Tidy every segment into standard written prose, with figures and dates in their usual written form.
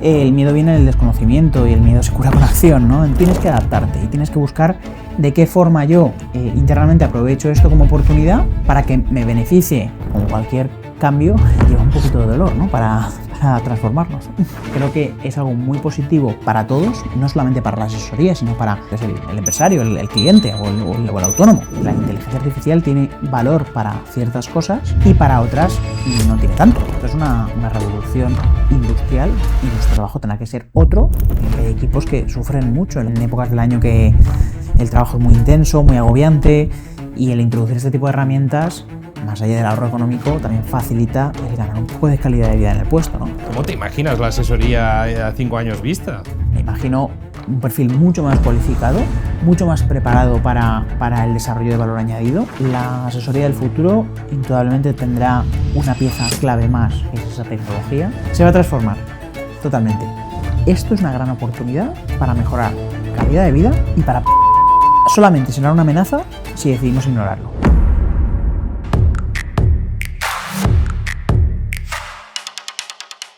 el miedo viene del desconocimiento y el miedo se cura con acción, ¿no? Tienes que adaptarte y tienes que buscar de qué forma yo internamente aprovecho esto como oportunidad para que me beneficie. Como cualquier cambio, lleva un poquito de dolor, ¿no? Para transformarnos. Creo que es algo muy positivo para todos, no solamente para la asesoría, sino para el empresario, el cliente o el autónomo. La inteligencia artificial tiene valor para ciertas cosas y para otras no tiene tanto. Es una revolución industrial y nuestro trabajo tendrá que ser otro. Hay equipos que sufren mucho en épocas del año que el trabajo es muy intenso, muy agobiante, y el introducir este tipo de herramientas, más allá del ahorro económico, también facilita el ganar un poco de calidad de vida en el puesto, ¿no? ¿Cómo te imaginas la asesoría a 5 años vista? Me imagino un perfil mucho más cualificado, mucho más preparado para el desarrollo de valor añadido. La asesoría del futuro indudablemente tendrá una pieza clave más, que es esa tecnología. Se va a transformar totalmente. Esto es una gran oportunidad para mejorar calidad de vida y para solamente será una amenaza si decidimos ignorarlo.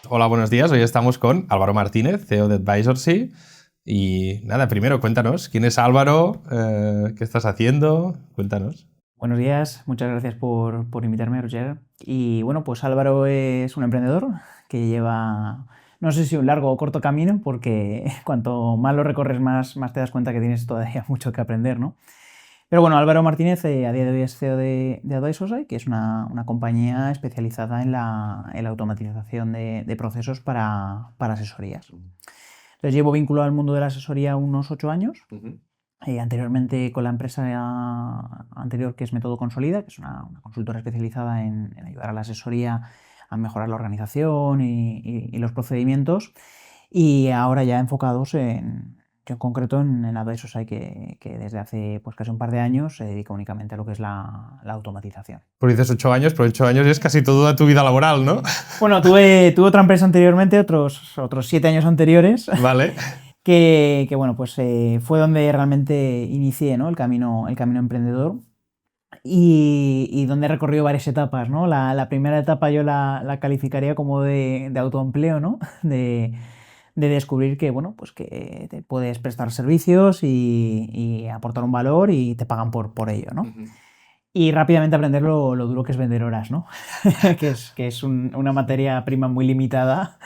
Hola, buenos días. Hoy estamos con Álvaro Martínez, CEO de Advisorsy. Y nada, primero cuéntanos, ¿quién es Álvaro? ¿Qué estás haciendo? Cuéntanos. Buenos días, muchas gracias por invitarme, Roger. Y bueno, pues Álvaro es un emprendedor que lleva, no sé si un largo o corto camino, porque cuanto más lo recorres, más te das cuenta que tienes todavía mucho que aprender, ¿no? Pero bueno, Álvaro Martínez a día de hoy es CEO de Advisorsy, que es una compañía especializada en la automatización de procesos para asesorías. Entonces llevo vinculado al mundo de la asesoría unos 8 años. Anteriormente con la empresa anterior, que es Método Consolida, que es una consultora especializada en ayudar a la asesoría a mejorar la organización y los procedimientos, y ahora ya enfocados en concreto en Advisorsy, que desde hace pues casi un par de años se dedica únicamente a lo que es la automatización. Pues dices 8 años, pero 8 años es casi toda tu vida laboral, ¿no? Bueno, tuve otra empresa anteriormente, otros 7 años anteriores. Vale. Que bueno, pues fue donde realmente inicié, ¿no? el camino emprendedor, y donde he recorrido varias etapas, ¿no? La primera etapa yo la calificaría como de autoempleo, ¿no? De descubrir que, bueno, pues que te puedes prestar servicios y aportar un valor y te pagan por ello, ¿no? Y rápidamente aprender lo duro que es vender horas, ¿no? que es una materia prima muy limitada.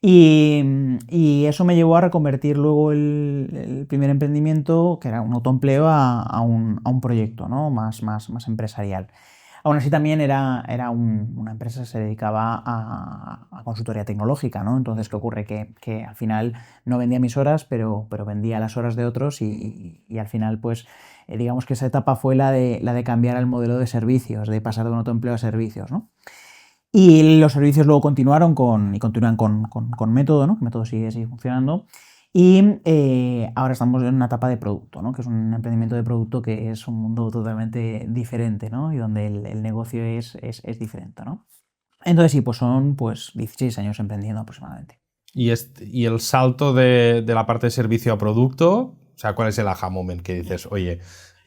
Y eso me llevó a reconvertir luego el primer emprendimiento, que era un autoempleo, a un proyecto, ¿no? más empresarial. Aún así también era una empresa que se dedicaba a consultoría tecnológica, ¿no? Entonces, ¿qué ocurre? Que al final no vendía mis horas, pero vendía las horas de otros, y al final, pues, digamos que esa etapa fue la de cambiar el modelo de servicios, de pasar de un autoempleo a servicios, ¿no? Y los servicios luego continúan con Método, ¿no? Método sigue funcionando. Y ahora estamos en una etapa de producto, ¿no? Que es un emprendimiento de producto, que es un mundo totalmente diferente, ¿no? Y donde el negocio es diferente, ¿no? Entonces sí, pues son 16 años emprendiendo aproximadamente. ¿Y el salto de la parte de servicio a producto? O sea, ¿cuál es el aha moment que dices, oye,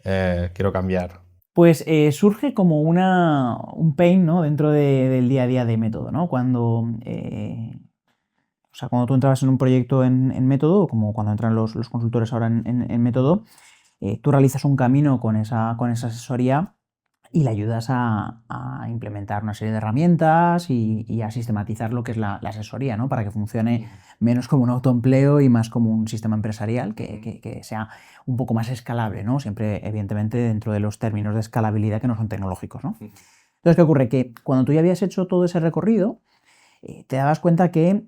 quiero cambiar? Pues surge como un pain, ¿no? Dentro del día a día de Método, ¿no? Cuando tú entrabas en un proyecto en Método, como cuando entran los consultores ahora en Método, tú realizas un camino con esa asesoría y le ayudas a implementar una serie de herramientas y a sistematizar lo que es la asesoría, ¿no? Para que funcione menos como un autoempleo y más como un sistema empresarial que sea un poco más escalable, ¿no? Siempre, evidentemente, dentro de los términos de escalabilidad que no son tecnológicos, ¿no? Entonces, ¿qué ocurre? Que cuando tú ya habías hecho todo ese recorrido, te dabas cuenta que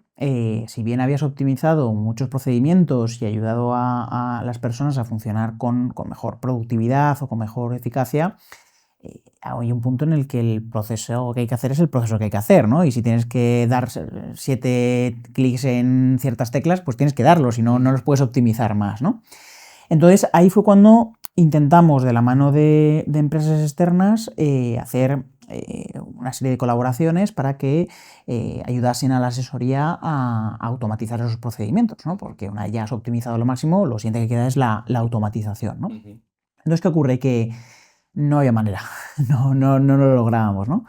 si bien habías optimizado muchos procedimientos y ayudado a las personas a funcionar con mejor productividad o con mejor eficacia, hay un punto en el que el proceso que hay que hacer es el proceso que hay que hacer, ¿no? Y si tienes que dar 7 clics en ciertas teclas, pues tienes que darlos, y no los puedes optimizar más, ¿no? Entonces ahí fue cuando intentamos, de la mano de empresas externas, hacer una serie de colaboraciones para que ayudasen a la asesoría a automatizar esos procedimientos, ¿no? Porque una vez ya has optimizado lo máximo, lo siguiente que queda es la automatización, ¿no? Entonces, ¿qué ocurre? Que no había manera, no lo lográbamos, ¿no?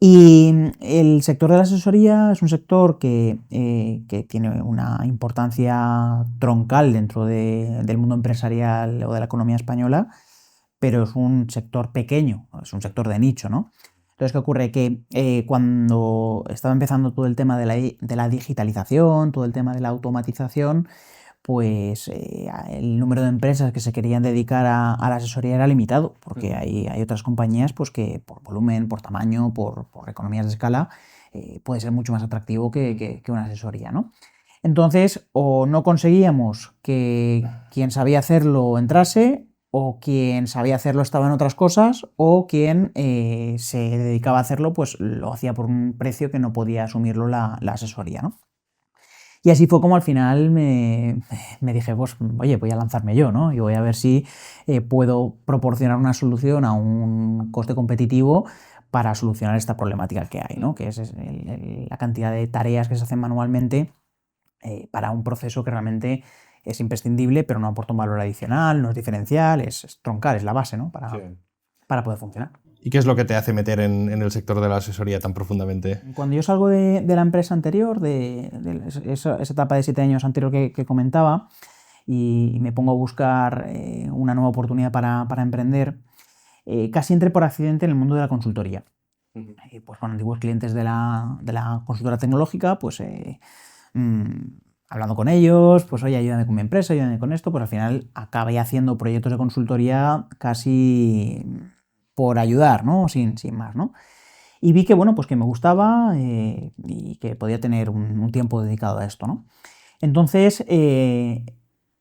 Y el sector de la asesoría es un sector que tiene una importancia troncal dentro del mundo empresarial o de la economía española, pero es un sector pequeño, es un sector de nicho, ¿no? Entonces, ¿qué ocurre? Que cuando estaba empezando todo el tema de la digitalización, todo el tema de la automatización, pues el número de empresas que se querían dedicar a la asesoría era limitado, porque hay otras compañías pues, que por volumen, por tamaño, por economías de escala, puede ser mucho más atractivo que una asesoría, ¿no? Entonces, o no conseguíamos que quien sabía hacerlo entrase, o quien sabía hacerlo estaba en otras cosas, o quien se dedicaba a hacerlo, pues lo hacía por un precio que no podía asumirlo la asesoría, ¿no? Y así fue como al final me dije, pues, oye, voy a lanzarme yo, ¿no? Y voy a ver si puedo proporcionar una solución a un coste competitivo para solucionar esta problemática que hay, ¿no? Que es la cantidad de tareas que se hacen manualmente para un proceso que realmente es imprescindible, pero no aporta un valor adicional, no es diferencial, es troncal, es la base, ¿no? Para poder funcionar. ¿Y qué es lo que te hace meter en el sector de la asesoría tan profundamente? Cuando yo salgo de la empresa anterior, de esa etapa de 7 años anterior que comentaba, y me pongo a buscar una nueva oportunidad para emprender, casi entré por accidente en el mundo de la consultoría. Pues con antiguos clientes de la consultora tecnológica, pues hablando con ellos, pues oye, ayúdame con mi empresa, ayúdame con esto, pues al final acabé haciendo proyectos de consultoría casi por ayudar, ¿no? Sin más, ¿no? Y vi que, bueno, pues que me gustaba y que podía tener un tiempo dedicado a esto, ¿no? Entonces,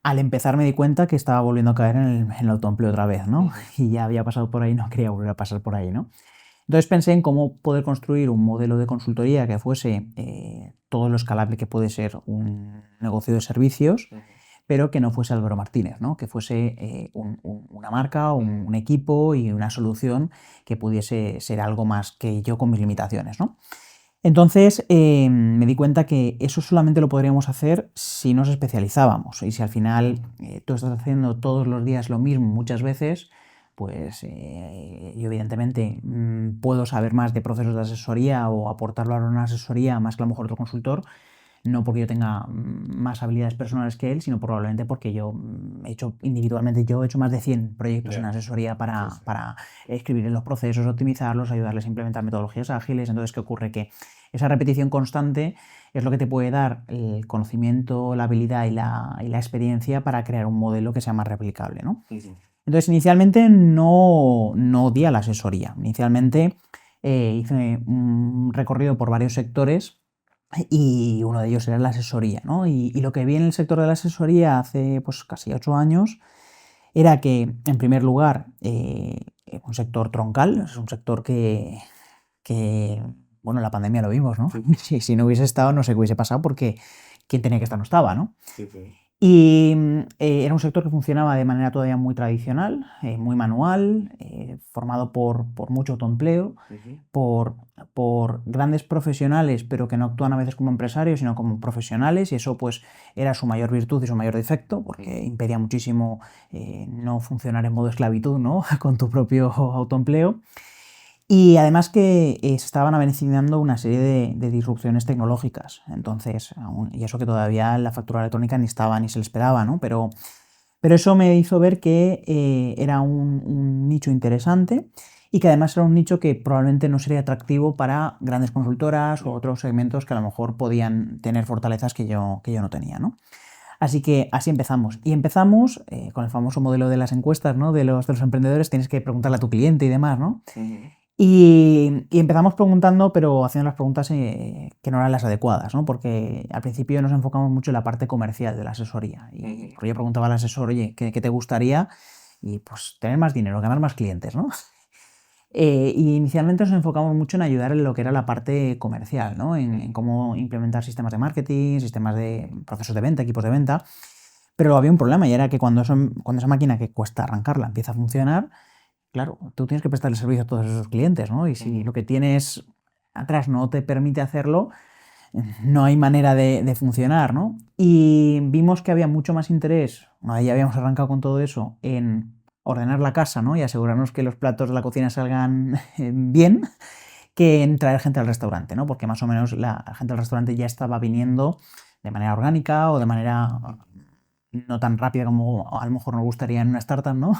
al empezar me di cuenta que estaba volviendo a caer en el autoempleo otra vez, ¿no? Y ya había pasado por ahí, no quería volver a pasar por ahí, ¿no? Entonces pensé en cómo poder construir un modelo de consultoría que fuese todo lo escalable que puede ser un negocio de servicios, pero que no fuese Álvaro Martínez, ¿no? Que fuese una marca, un equipo y una solución que pudiese ser algo más que yo con mis limitaciones, ¿no? Entonces me di cuenta que eso solamente lo podríamos hacer si nos especializábamos y si al final tú estás haciendo todos los días lo mismo muchas veces, pues yo evidentemente puedo saber más de procesos de asesoría o aportarlo a una asesoría más que a lo mejor otro consultor, no porque yo tenga más habilidades personales que él, sino probablemente porque yo he hecho individualmente, yo he hecho más de 100 proyectos en asesoría para escribir los procesos, optimizarlos, ayudarles a implementar metodologías ágiles. Entonces, ¿qué ocurre? Que esa repetición constante es lo que te puede dar el conocimiento, la habilidad y la experiencia para crear un modelo que sea más replicable, ¿no? Entonces, inicialmente no di a la asesoría. Inicialmente hice un recorrido por varios sectores y uno de ellos era la asesoría, ¿no? Y lo que vi en el sector de la asesoría hace pues casi 8 años era que, en primer lugar, un sector troncal, es un sector que bueno, la pandemia lo vimos, ¿no? Si no hubiese estado, no sé qué hubiese pasado porque quien tenía que estar no estaba, ¿no? Y era un sector que funcionaba de manera todavía muy tradicional, muy manual, formado por mucho autoempleo, por grandes profesionales, pero que no actúan a veces como empresarios, sino como profesionales, y eso pues era su mayor virtud y su mayor defecto, porque impedía muchísimo no funcionar en modo esclavitud, ¿no? Con tu propio autoempleo. Y además que se estaban avecinando una serie de disrupciones tecnológicas. Entonces, y eso que todavía la factura electrónica ni estaba ni se le esperaba, ¿no? Pero eso me hizo ver que era un nicho interesante y que además era un nicho que probablemente no sería atractivo para grandes consultoras o otros segmentos que a lo mejor podían tener fortalezas que yo no tenía, ¿no? Así que así empezamos. Y empezamos con el famoso modelo de las encuestas, ¿no? De los emprendedores, tienes que preguntarle a tu cliente y demás, ¿no? Y empezamos preguntando, pero haciendo las preguntas que no eran las adecuadas, ¿no? Porque al principio nos enfocamos mucho en la parte comercial de la asesoría. Y yo preguntaba al asesor, oye, ¿qué te gustaría? Y pues tener más dinero, ganar más clientes, ¿no? Y inicialmente nos enfocamos mucho en ayudar en lo que era la parte comercial, ¿no? En cómo implementar sistemas de marketing, sistemas de procesos de venta, equipos de venta. Pero había un problema y era que cuando esa máquina que cuesta arrancarla empieza a funcionar, claro, tú tienes que prestarle servicio a todos esos clientes, ¿no? Y si lo que tienes atrás no te permite hacerlo, no hay manera de funcionar, ¿no? Y vimos que había mucho más interés, una vez ya habíamos arrancado con todo eso, en ordenar la casa, ¿no? Y asegurarnos que los platos de la cocina salgan bien, que en traer gente al restaurante, ¿no? Porque más o menos la gente al restaurante ya estaba viniendo de manera orgánica o de manera no tan rápida como a lo mejor nos gustaría en una startup, ¿no?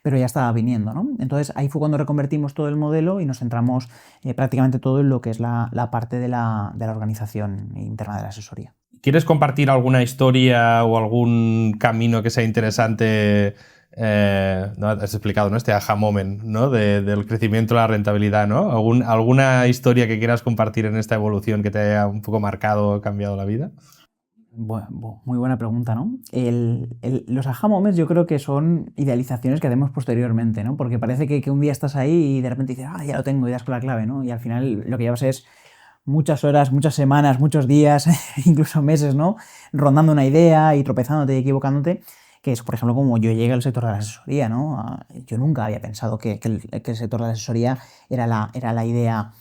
Pero ya estaba viniendo, ¿no? Entonces ahí fue cuando reconvertimos todo el modelo y nos centramos prácticamente todo en lo que es la parte de la organización interna de la asesoría. ¿Quieres compartir alguna historia o algún camino que sea interesante? ¿No? Has explicado, ¿no? Este aha moment, ¿no? Del crecimiento, la rentabilidad, ¿no? ¿Alguna historia que quieras compartir en esta evolución que te haya un poco marcado o cambiado la vida? Bueno, muy buena pregunta, ¿no? Los aha moments yo creo que son idealizaciones que hacemos posteriormente, ¿no? Porque parece que un día estás ahí y de repente dices, ya lo tengo y das con la clave, ¿no? Y al final lo que llevas es muchas horas, muchas semanas, muchos días, incluso meses, ¿no? Rondando una idea y tropezándote y equivocándote, que es, por ejemplo, como yo llegué al sector de la asesoría, ¿no? Yo nunca había pensado que el sector de la asesoría era la idea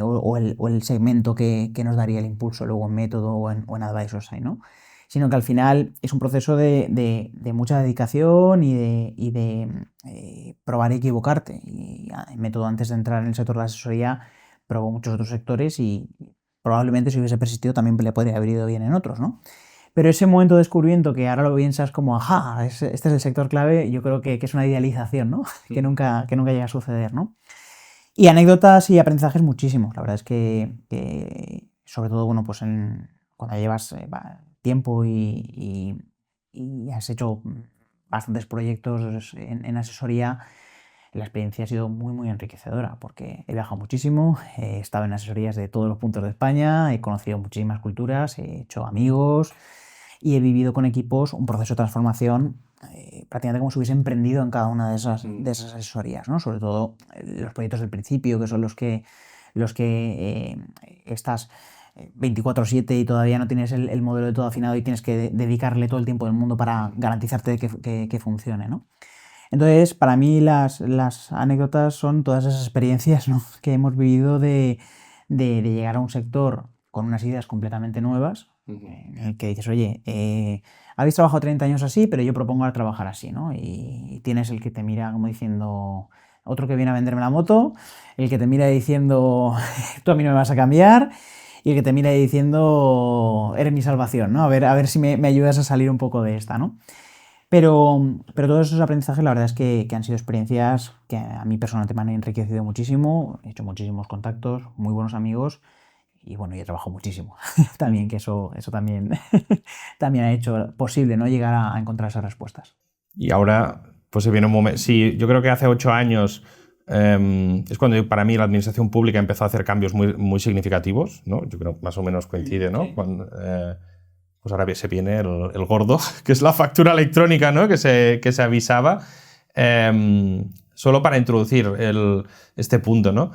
o el segmento que nos daría el impulso luego en método o en Advisorsci, ¿no? Sino que al final es un proceso de mucha dedicación y de probar y equivocarte. Y en método, antes de entrar en el sector de la asesoría, probó muchos otros sectores y probablemente si hubiese persistido también le podría haber ido bien en otros, ¿no? Pero ese momento de descubrimiento que ahora lo piensas como, ajá, este es el sector clave, yo creo que es una idealización, ¿no? que nunca llega a suceder, ¿no? Y anécdotas y aprendizajes muchísimos. La verdad es que sobre todo, bueno, pues cuando llevas tiempo y has hecho bastantes proyectos en asesoría, la experiencia ha sido muy, muy enriquecedora porque he viajado muchísimo, he estado en asesorías de todos los puntos de España, he conocido muchísimas culturas, he hecho amigos y he vivido con equipos un proceso de transformación prácticamente como si hubiese emprendido en cada una de esas asesorías, ¿no? Sobre todo los proyectos del principio, que son los que estás 24/7 y todavía no tienes el modelo de todo afinado y tienes que dedicarle todo el tiempo del mundo para garantizarte que funcione, ¿no? Entonces, para mí las anécdotas son todas esas experiencias, ¿no? que hemos vivido de llegar a un sector con unas ideas completamente nuevas, en el que dices, oye, habéis trabajado 30 años así, pero yo propongo ahora trabajar así, ¿no? Y tienes el que te mira como diciendo, otro que viene a venderme la moto, el que te mira diciendo, tú a mí no me vas a cambiar, y el que te mira diciendo, eres mi salvación, ¿no? A ver si me ayudas a salir un poco de esta, ¿no? Pero todos esos aprendizajes, la verdad es que han sido experiencias que a mí personalmente me han enriquecido muchísimo, he hecho muchísimos contactos, muy buenos amigos y bueno, y he trabajado muchísimo también, que eso también, también ha hecho posible, ¿no? Llegar a encontrar esas respuestas. Y ahora, pues se viene un momento. Sí, yo creo que hace 8 años es cuando para mí la administración pública empezó a hacer cambios muy, muy significativos, ¿no? Yo creo que más o menos coincide, ¿no? Cuando, pues ahora se viene el gordo, que es la factura electrónica, ¿no? que se avisaba. Solo para introducir este punto, ¿no?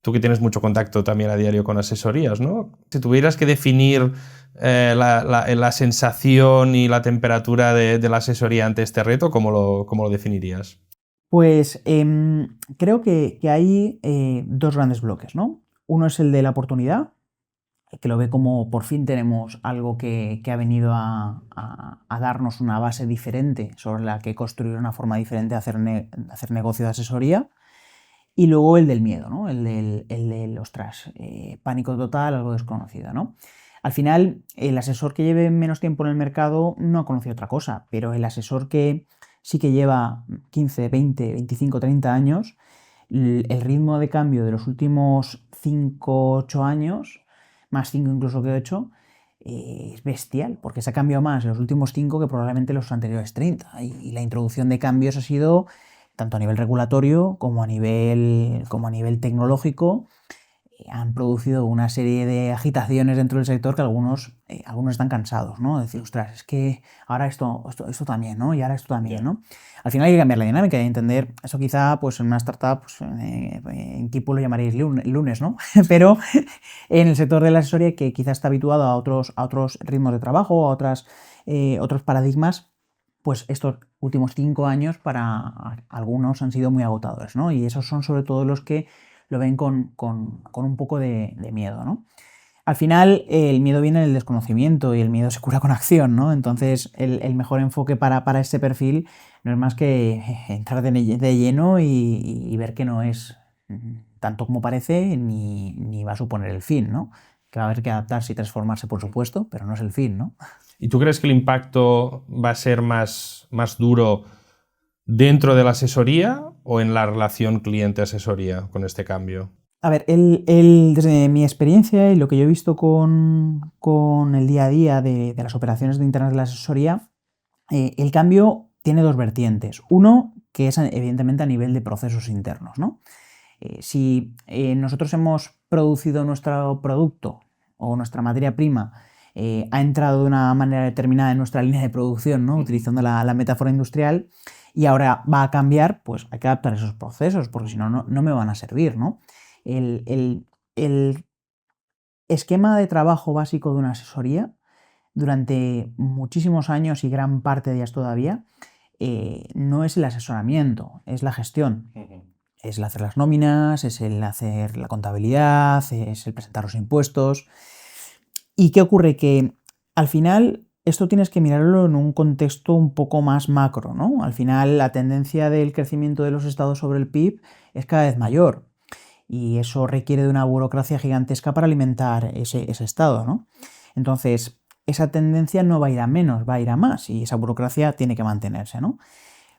Tú que tienes mucho contacto también a diario con asesorías, ¿no? Si tuvieras que definir la sensación y la temperatura de la asesoría ante este reto, ¿cómo lo definirías? Pues creo que hay dos grandes bloques, ¿no? Uno es el de la oportunidad, que lo ve como por fin tenemos algo que ha venido a darnos una base diferente sobre la que construir una forma diferente de hacer negocio de asesoría. Y luego el del miedo, ¿no? El del ostras, pánico total, algo desconocido, ¿no? Al final, el asesor que lleve menos tiempo en el mercado no ha conocido otra cosa, pero el asesor que sí que lleva 15, 20, 25, 30 años, el ritmo de cambio de los últimos 5, 8 años, más 5 incluso que 8, es bestial, porque se ha cambiado más en los últimos 5 que probablemente los anteriores 30. Y la introducción de cambios ha sido tanto a nivel regulatorio como a nivel tecnológico. Han producido una serie de agitaciones dentro del sector que algunos están cansados, ¿no? De decir, ostras, es que ahora esto también, ¿no? Y ahora esto también, ¿no? Al final hay que cambiar la dinámica y entender, eso quizá pues en una startup, pues, en Kipu lo llamaréis lunes, ¿no? Pero en el sector de la asesoría, que quizá está habituado a otros ritmos de trabajo, a otros paradigmas, pues estos últimos 5 años para algunos han sido muy agotadores, ¿no? Y esos son sobre todo los que lo ven con un poco de miedo, ¿no? Al final, el miedo viene del desconocimiento y el miedo se cura con acción, ¿no? Entonces, el mejor enfoque para este perfil no es más que entrar de lleno y ver que no es tanto como parece ni va a suponer el fin, ¿no? Que va a haber que adaptarse y transformarse, por supuesto, pero no es el fin, ¿no? ¿Y tú crees que el impacto va a ser más duro dentro de la asesoría o en la relación cliente-asesoría con este cambio? A ver, desde mi experiencia y lo que yo he visto con el día a día de las operaciones de internas de la asesoría, el cambio tiene dos vertientes. Uno, que es evidentemente a nivel de procesos internos, ¿no? Si nosotros hemos producido nuestro producto o nuestra materia prima, ha entrado de una manera determinada en nuestra línea de producción, ¿no? Utilizando la metáfora industrial, y ahora va a cambiar, pues hay que adaptar esos procesos, porque si no, no me van a servir, ¿no? El esquema de trabajo básico de una asesoría durante muchísimos años y gran parte de ellas todavía no es el asesoramiento, es la gestión. Es el hacer las nóminas, es el hacer la contabilidad, es el presentar los impuestos. ¿Y qué ocurre? Que al final esto tienes que mirarlo en un contexto un poco más macro, ¿no? Al final la tendencia del crecimiento de los estados sobre el PIB es cada vez mayor y eso requiere de una burocracia gigantesca para alimentar ese estado, ¿no? Entonces, esa tendencia no va a ir a menos, va a ir a más y esa burocracia tiene que mantenerse, ¿no?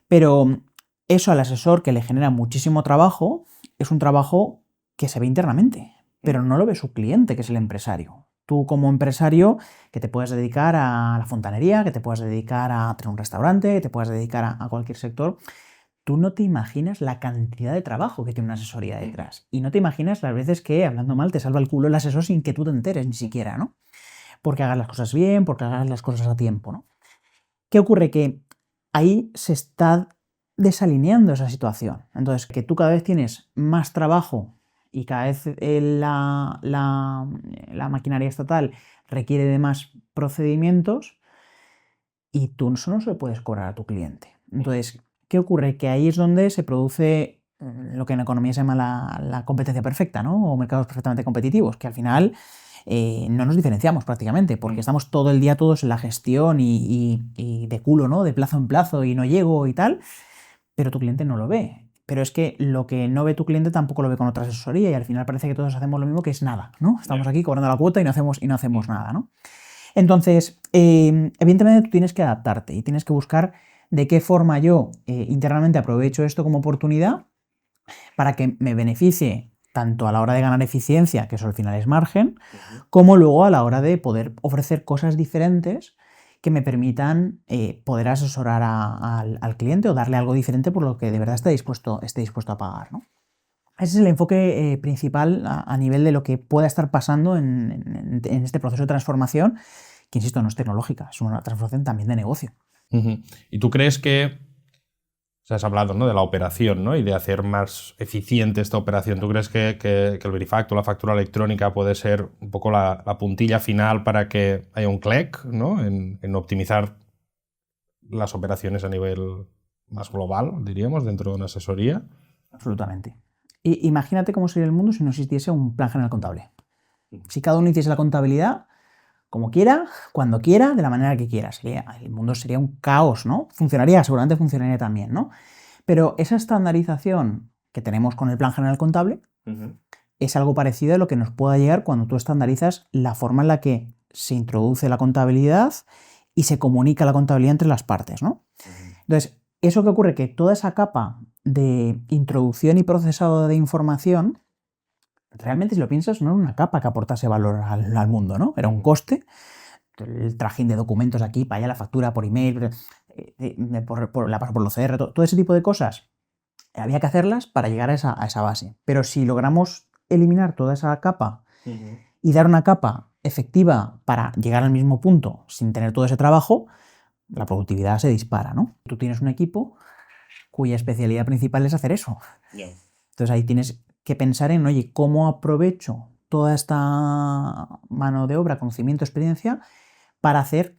Pero eso al asesor, que le genera muchísimo trabajo, es un trabajo que se ve internamente, pero no lo ve su cliente, que es el empresario. Tú como empresario, que te puedes dedicar a la fontanería, que te puedes dedicar a tener un restaurante, que te puedes dedicar a cualquier sector, tú no te imaginas la cantidad de trabajo que tiene una asesoría detrás. Y no te imaginas las veces que, hablando mal, te salva el culo el asesor sin que tú te enteres ni siquiera, ¿no? Porque hagas las cosas bien, porque hagas las cosas a tiempo, ¿no? ¿Qué ocurre? Que ahí se está desalineando esa situación. Entonces, que tú cada vez tienes más trabajo y cada vez la maquinaria estatal requiere de más procedimientos y tú eso no se lo puedes cobrar a tu cliente. Entonces, ¿qué ocurre? Que ahí es donde se produce lo que en economía se llama la competencia perfecta, ¿no? O mercados perfectamente competitivos, que al final no nos diferenciamos prácticamente, porque estamos todo el día todos en la gestión y de culo, ¿no? De plazo en plazo y no llego y tal, pero tu cliente no lo ve. Pero es que lo que no ve tu cliente tampoco lo ve con otra asesoría y al final parece que todos hacemos lo mismo, que es nada, ¿no? Estamos aquí cobrando la cuota y no hacemos nada, ¿no? Entonces, evidentemente tú tienes que adaptarte y tienes que buscar de qué forma yo internamente aprovecho esto como oportunidad para que me beneficie tanto a la hora de ganar eficiencia, que eso al final es margen, como luego a la hora de poder ofrecer cosas diferentes que me permitan poder asesorar al cliente o darle algo diferente por lo que de verdad esté dispuesto a pagar, ¿no? Ese es el enfoque principal a nivel de lo que pueda estar pasando en este proceso de transformación, que insisto, no es tecnológica, es una transformación también de negocio. ¿Y tú crees que, o sea, has hablado, ¿no?, de la operación, ¿no?, y de hacer más eficiente esta operación? ¿Tú crees que el Verifacto, la factura electrónica, puede ser un poco la puntilla final para que haya un clic, ¿no?, en optimizar las operaciones a nivel más global, diríamos, dentro de una asesoría? Absolutamente. Imagínate cómo sería el mundo si no existiese un plan general contable. Si cada uno hiciese la contabilidad como quiera, cuando quiera, de la manera que quiera. El mundo sería un caos, ¿no? Seguramente funcionaría también, ¿no? Pero esa estandarización que tenemos con el plan general contable es algo parecido a lo que nos pueda llegar cuando tú estandarizas la forma en la que se introduce la contabilidad y se comunica la contabilidad entre las partes, ¿no? Entonces, ¿eso qué ocurre? Que toda esa capa de introducción y procesado de información, realmente si lo piensas, no era una capa que aportase valor al mundo, ¿no? Era un coste, el trajín de documentos aquí, para allá la factura por email, la paso por el OCR, todo ese tipo de cosas, había que hacerlas para llegar a esa base. Pero si logramos eliminar toda esa capa y dar una capa efectiva para llegar al mismo punto sin tener todo ese trabajo, la productividad se dispara, ¿no? Tú tienes un equipo cuya especialidad principal es hacer eso. Entonces ahí tienes que pensar en, oye, ¿cómo aprovecho toda esta mano de obra, conocimiento, experiencia para hacer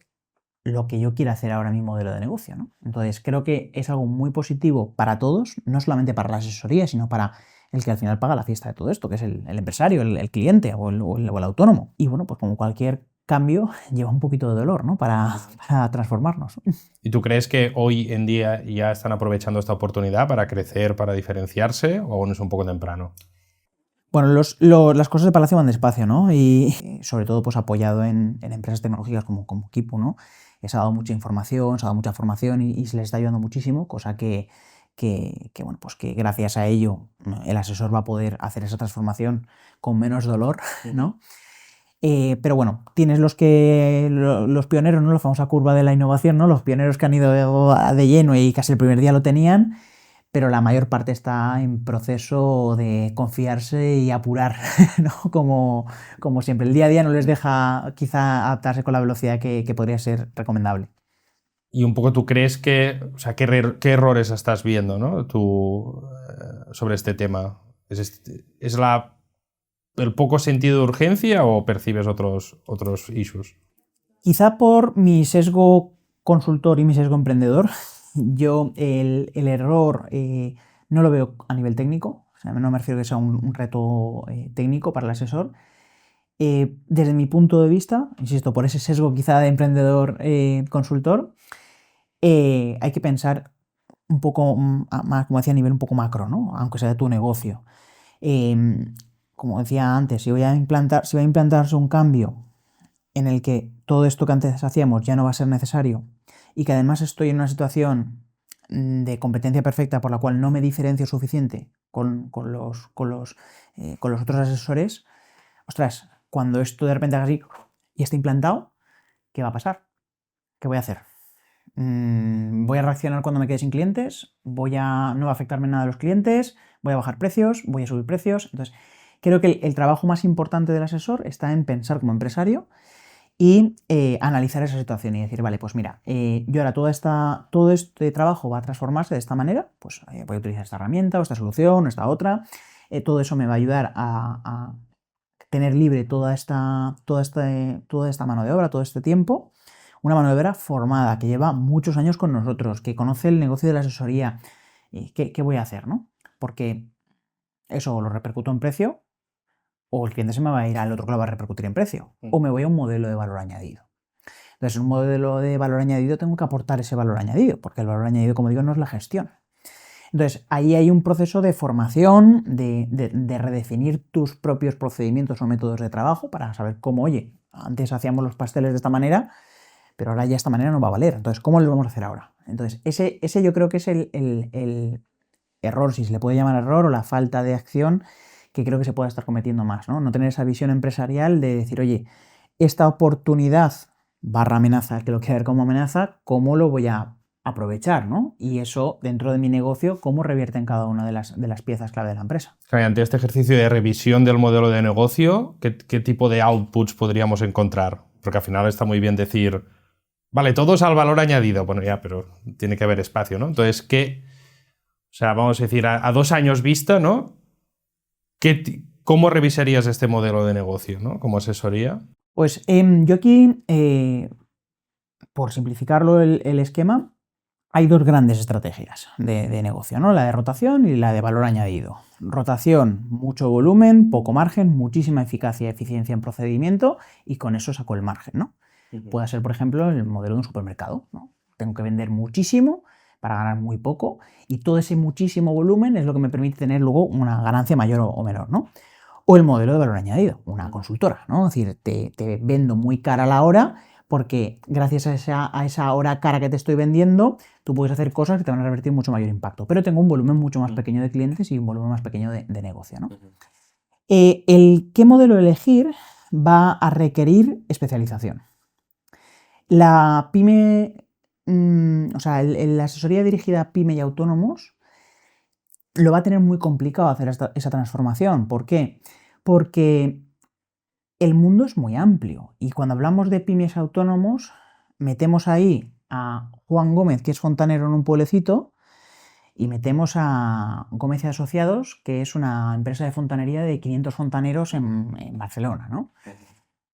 lo que yo quiera hacer ahora en mi modelo de negocio, ¿no? Entonces creo que es algo muy positivo para todos, no solamente para la asesoría, sino para el que al final paga la fiesta de todo esto, que es el empresario, el cliente o el autónomo. Y bueno, pues como cualquier cambio lleva un poquito de dolor, ¿no?, para transformarnos. ¿Y tú crees que hoy en día ya están aprovechando esta oportunidad para crecer, para diferenciarse, o aún es un poco temprano? Bueno, las cosas de Palacio van despacio, ¿no? Y sobre todo pues apoyado en empresas tecnológicas como Kipu, ¿no? Se ha dado mucha información, se ha dado mucha formación y se les está ayudando muchísimo, cosa bueno, pues que gracias a ello el asesor va a poder hacer esa transformación con menos dolor, ¿no? Pero bueno, tienes los pioneros, ¿no? La famosa curva de la innovación, ¿no? Los pioneros que han ido de lleno y casi el primer día lo tenían, pero la mayor parte está en proceso de confiarse y apurar, ¿no? Como siempre. El día a día no les deja quizá adaptarse con la velocidad que podría ser recomendable. Y un poco tú crees o sea, ¿qué errores estás viendo, ¿no? Tú, sobre este tema? ¿Es el poco sentido de urgencia o percibes otros issues? Quizá por mi sesgo consultor y mi sesgo emprendedor, yo el error no lo veo a nivel técnico, o sea, no me refiero a que sea un reto técnico para el asesor. Desde mi punto de vista, insisto, por ese sesgo quizá de emprendedor consultor, hay que pensar un poco más, como decía, a nivel un poco macro, ¿no? Aunque sea de tu negocio. Como decía antes, si va a implantarse un cambio en el que todo esto que antes hacíamos ya no va a ser necesario y que además estoy en una situación de competencia perfecta por la cual no me diferencio suficiente con los otros asesores, ostras, cuando esto de repente haga así y esté implantado, ¿qué va a pasar? ¿Qué voy a hacer? ¿Voy a reaccionar cuando me quede sin clientes? ¿No va a afectarme nada a los clientes? ¿Voy a bajar precios? ¿Voy a subir precios? Entonces, creo que el trabajo más importante del asesor está en pensar como empresario y analizar esa situación y decir, vale, pues mira, yo ahora todo este trabajo va a transformarse de esta manera, pues voy a utilizar esta herramienta o esta solución o esta otra, todo eso me va a ayudar a tener libre toda esta mano de obra, todo este tiempo, una mano de obra formada, que lleva muchos años con nosotros, que conoce el negocio de la asesoría. ¿Qué voy a hacer, no? Porque eso lo repercuto en precio, o el cliente se me va a ir al otro que lo va a repercutir en precio, o me voy a un modelo de valor añadido. Entonces, en un modelo de valor añadido tengo que aportar ese valor añadido, porque el valor añadido, como digo, no es la gestión. Entonces, ahí hay un proceso de formación, de redefinir tus propios procedimientos o métodos de trabajo para saber cómo, oye, antes hacíamos los pasteles de esta manera, pero ahora ya esta manera no va a valer. Entonces, ¿cómo lo vamos a hacer ahora? Entonces, ese yo creo que es el error, si se le puede llamar error, o la falta de acción que creo que se puede estar cometiendo más, ¿no? No tener esa visión empresarial de decir, oye, esta oportunidad / amenaza, que lo quiero ver como amenaza, ¿cómo lo voy a aprovechar, ¿no? Y eso, dentro de mi negocio, ¿cómo revierte en cada una de las piezas clave de la empresa? Ante este ejercicio de revisión del modelo de negocio, ¿qué tipo de outputs podríamos encontrar? Porque al final está muy bien decir, vale, todo es al valor añadido. Bueno, ya, pero tiene que haber espacio, ¿no? Entonces, o sea, vamos a decir, a 2 años vista, ¿no? ¿Cómo revisarías este modelo de negocio, ¿no? Como asesoría. Pues yo aquí, por simplificarlo el esquema, hay 2 grandes estrategias de negocio, ¿no? La de rotación y la de valor añadido. Rotación, mucho volumen, poco margen, muchísima eficacia y eficiencia en procedimiento y con eso saco el margen, ¿no? Puede ser, por ejemplo, el modelo de un supermercado, ¿no? Tengo que vender muchísimo para ganar muy poco y todo ese muchísimo volumen es lo que me permite tener luego una ganancia mayor o menor, ¿no? O el modelo de valor añadido, una consultora, ¿no? Es decir, te vendo muy cara la hora porque gracias a esa hora cara que te estoy vendiendo, tú puedes hacer cosas que te van a revertir mucho mayor impacto, pero tengo un volumen mucho más pequeño de clientes y un volumen más pequeño de negocio, ¿no? El qué modelo elegir va a requerir especialización. La pyme, o sea, la asesoría dirigida a pyme y autónomos lo va a tener muy complicado hacer esa transformación. ¿Por qué? Porque el mundo es muy amplio y cuando hablamos de pymes autónomos, metemos ahí a Juan Gómez, que es fontanero en un pueblecito, y metemos a Gómez y Asociados, que es una empresa de fontanería de 500 fontaneros en Barcelona, ¿no?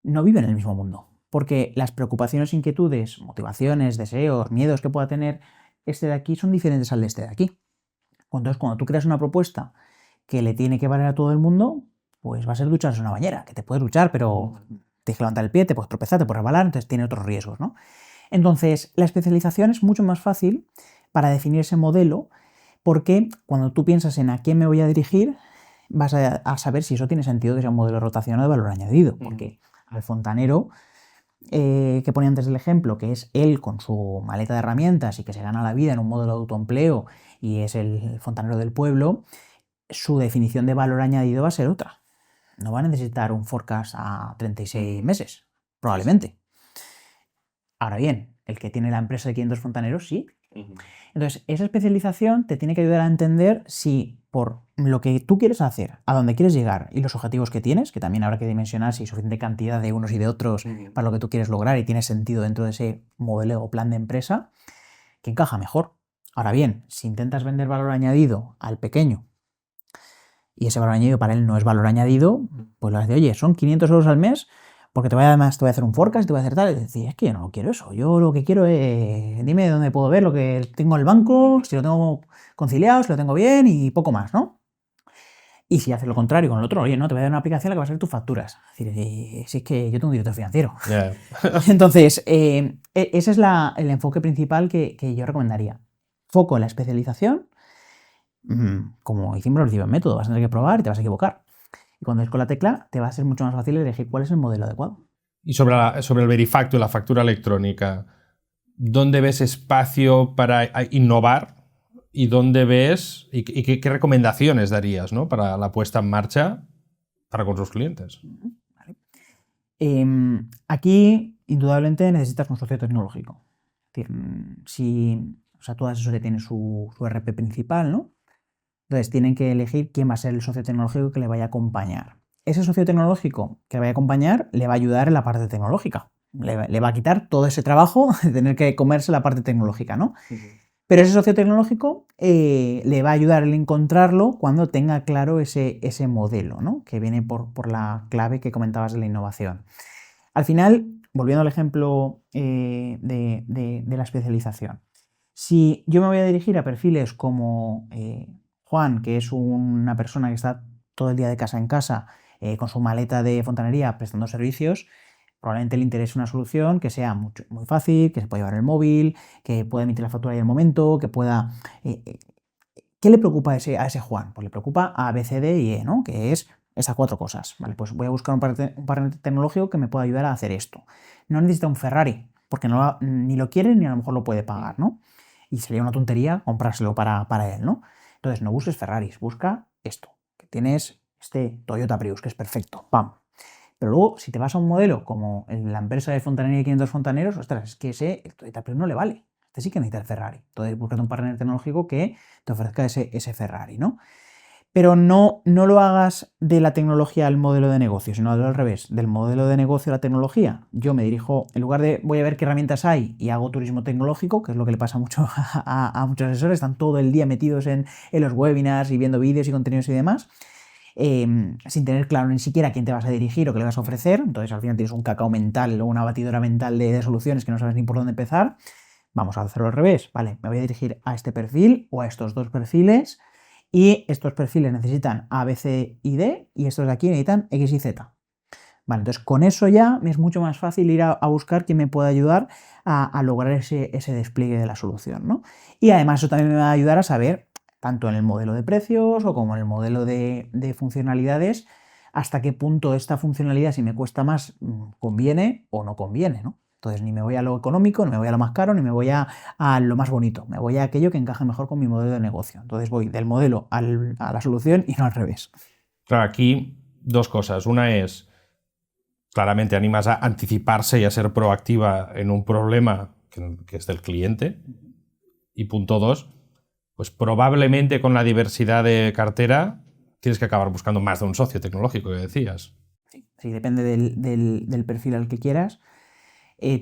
No viven en el mismo mundo, porque las preocupaciones, inquietudes, motivaciones, deseos, miedos que pueda tener este de aquí son diferentes al de este de aquí. Entonces, cuando tú creas una propuesta que le tiene que valer a todo el mundo, pues va a ser ducharse en una bañera, que te puedes duchar, pero tienes que levantar el pie, te puedes tropezar, te puedes resbalar, entonces tiene otros riesgos, ¿no? Entonces, la especialización es mucho más fácil para definir ese modelo, porque cuando tú piensas en a quién me voy a dirigir, vas a saber si eso tiene sentido que sea un modelo de rotación o de valor añadido, porque al fontanero que ponía antes del ejemplo, que es él con su maleta de herramientas y que se gana la vida en un modelo de autoempleo y es el fontanero del pueblo, su definición de valor añadido va a ser otra. No va a necesitar un forecast a 36 meses, probablemente. Ahora bien, el que tiene la empresa de 500 fontaneros, sí. Entonces, esa especialización te tiene que ayudar a entender si por lo que tú quieres hacer, a dónde quieres llegar y los objetivos que tienes, que también habrá que dimensionar si hay suficiente cantidad de unos y de otros para lo que tú quieres lograr y tiene sentido dentro de ese modelo o plan de empresa, que encaja mejor. Ahora bien, si intentas vender valor añadido al pequeño y ese valor añadido para él no es valor añadido, pues le vas a decir, oye, son 500 euros al mes porque te voy a hacer un forecast, te voy a hacer tal. Y decir, es que yo no quiero eso. Yo lo que quiero es, dime dónde puedo ver lo que tengo en el banco, si lo tengo conciliado, si lo tengo bien y poco más, ¿no? Y si haces lo contrario con el otro, oye, no, te voy a dar una aplicación en la que va a ser tus facturas. Es decir, si es que yo tengo un director financiero. Yeah. Entonces, ese es el enfoque principal que yo recomendaría. Foco en la especialización. Como hicimos al principio del método, vas a tener que probar y te vas a equivocar. Y cuando des con la tecla, te va a ser mucho más fácil elegir cuál es el modelo adecuado. Y sobre el Verifacto y la factura electrónica, ¿dónde ves espacio para innovar? ¿Y dónde ves y qué recomendaciones darías, ¿no?, para la puesta en marcha para con sus clientes? Vale. Aquí, indudablemente, necesitas un socio tecnológico. Es decir, toda asesoría tiene su RP principal, ¿no? Entonces tienen que elegir quién va a ser el socio tecnológico que le vaya a acompañar. Ese socio tecnológico que le vaya a acompañar le va a ayudar en la parte tecnológica. Le va a quitar todo ese trabajo de tener que comerse la parte tecnológica, ¿no? Pero ese socio tecnológico le va a ayudar a encontrarlo cuando tenga claro ese modelo, ¿no?, que viene por la clave que comentabas de la innovación. Al final, volviendo al ejemplo de la especialización, si yo me voy a dirigir a perfiles como Juan, que es una persona que está todo el día de casa en casa con su maleta de fontanería prestando servicios, probablemente le interese una solución que sea muy fácil, que se pueda llevar en el móvil, que pueda emitir la factura en el momento, que pueda... ¿Qué le preocupa a ese Juan? Pues le preocupa A, B, C, D y E, ¿no?, que es esas 4 cosas. Vale, pues voy a buscar un partner tecnológico que me pueda ayudar a hacer esto. No necesita un Ferrari, porque ni lo quiere ni a lo mejor lo puede pagar, ¿no? Y sería una tontería comprárselo para él, ¿no? Entonces no busques Ferraris, busca esto, que tienes este Toyota Prius, que es perfecto, ¡pam! Pero luego, si te vas a un modelo como la empresa de fontanería de 500 fontaneros, ostras, es que el Toyota Prius no le vale. Este sí que necesita el Ferrari. Entonces, búscate un partner tecnológico que te ofrezca ese Ferrari, ¿no? Pero no lo hagas de la tecnología al modelo de negocio, sino al revés, del modelo de negocio a la tecnología. Yo me dirijo, en lugar de voy a ver qué herramientas hay y hago turismo tecnológico, que es lo que le pasa mucho a muchos asesores, están todo el día metidos en los webinars y viendo vídeos y contenidos y demás, sin tener claro ni siquiera a quién te vas a dirigir o qué le vas a ofrecer. Entonces al final tienes un cacao mental o una batidora mental de soluciones que no sabes ni por dónde empezar. Vamos a hacerlo al revés, ¿vale? Me voy a dirigir a este perfil o a estos 2 perfiles y estos perfiles necesitan A, B, C y D y estos de aquí necesitan X y Z. Vale, entonces con eso ya me es mucho más fácil ir a buscar quién me puede ayudar a lograr ese despliegue de la solución, ¿no? Y además eso también me va a ayudar a saber, tanto en el modelo de precios o como en el modelo de funcionalidades, hasta qué punto esta funcionalidad, si me cuesta más, conviene o no conviene, ¿no? Entonces ni me voy a lo económico, ni me voy a lo más caro, ni me voy a lo más bonito. Me voy a aquello que encaje mejor con mi modelo de negocio. Entonces voy del modelo a la solución y no al revés. Claro, aquí 2 cosas. Una es, claramente animas a anticiparse y a ser proactiva en un problema que es del cliente. Y punto 2, pues probablemente con la diversidad de cartera tienes que acabar buscando más de un socio tecnológico, que decías. Sí, depende del perfil al que quieras.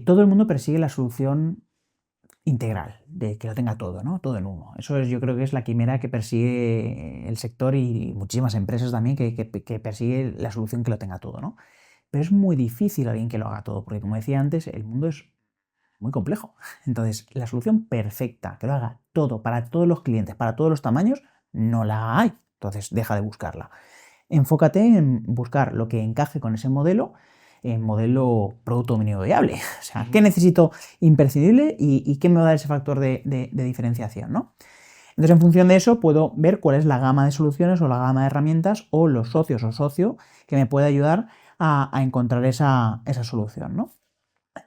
Todo el mundo persigue la solución integral, de que lo tenga todo, ¿no? Todo en uno. Eso yo creo que es la quimera que persigue el sector y muchísimas empresas también que persigue la solución que lo tenga todo, ¿no? Pero es muy difícil alguien que lo haga todo, porque como decía antes, el mundo es muy complejo. Entonces, la solución perfecta, que lo haga todo, para todos los clientes, para todos los tamaños, no la hay. Entonces, deja de buscarla. Enfócate en buscar lo que encaje con ese modelo, en modelo producto mínimo viable. O sea, ¿qué necesito imprescindible y qué me va a dar ese factor de diferenciación, ¿no? Entonces, en función de eso, puedo ver cuál es la gama de soluciones o la gama de herramientas o los socios o socio que me puede ayudar a encontrar esa solución, ¿no?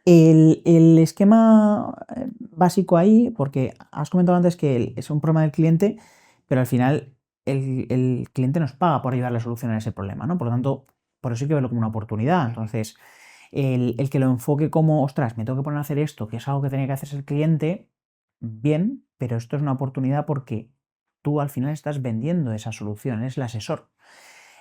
El esquema básico ahí, porque has comentado antes que es un problema del cliente, pero al final el cliente nos paga por ayudarle a solucionar ese problema, ¿no? Por lo tanto, por eso hay que verlo como una oportunidad. Entonces, el que lo enfoque como, ostras, me tengo que poner a hacer esto, que es algo que tenía que hacer el cliente, bien, pero esto es una oportunidad porque tú al final estás vendiendo esa solución, eres el asesor.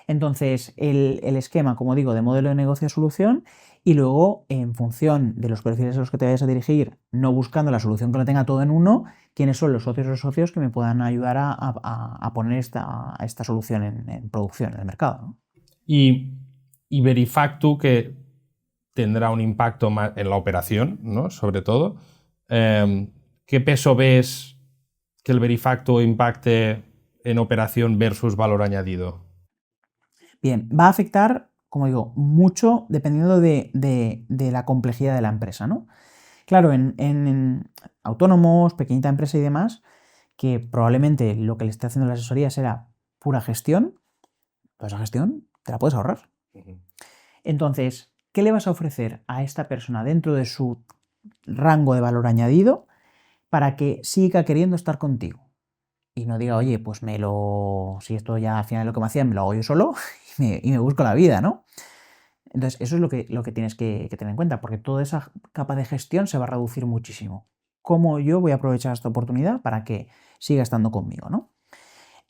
Entonces, el esquema, como digo, de modelo de negocio-solución y luego, en función de los perfiles a los que te vayas a dirigir, no buscando la solución que lo tenga todo en uno, quiénes son los socios o socios que me puedan ayudar a poner esta solución en producción, en el mercado, ¿no? Y Verifactu, que tendrá un impacto más en la operación, ¿no? Sobre todo. ¿Qué peso ves que el Verifactu impacte en operación versus valor añadido? Bien, va a afectar, como digo, mucho dependiendo de la complejidad de la empresa, ¿no? Claro, en autónomos, pequeñita empresa y demás, que probablemente lo que le esté haciendo la asesoría será pura gestión, toda esa gestión te la puedes ahorrar. Entonces, ¿qué le vas a ofrecer a esta persona dentro de su rango de valor añadido para que siga queriendo estar contigo? Y no diga, oye, pues si esto ya al final es lo que me hacían, me lo hago yo solo y me busco la vida, ¿no? Entonces, eso es lo que tienes que tener en cuenta, porque toda esa capa de gestión se va a reducir muchísimo. ¿Cómo yo voy a aprovechar esta oportunidad para que siga estando conmigo, ¿no?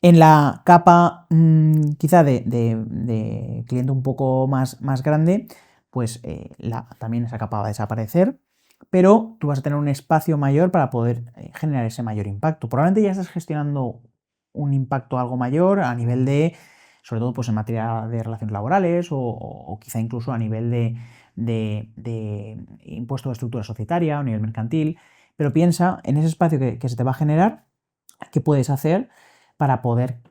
En la capa quizá de cliente un poco más grande, pues también esa capa va a desaparecer, pero tú vas a tener un espacio mayor para poder generar ese mayor impacto. Probablemente ya estás gestionando un impacto algo mayor a nivel de, sobre todo pues en materia de relaciones laborales o quizá incluso a nivel de impuesto de estructura societaria o a nivel mercantil, pero piensa en ese espacio que se te va a generar, qué puedes hacer para poder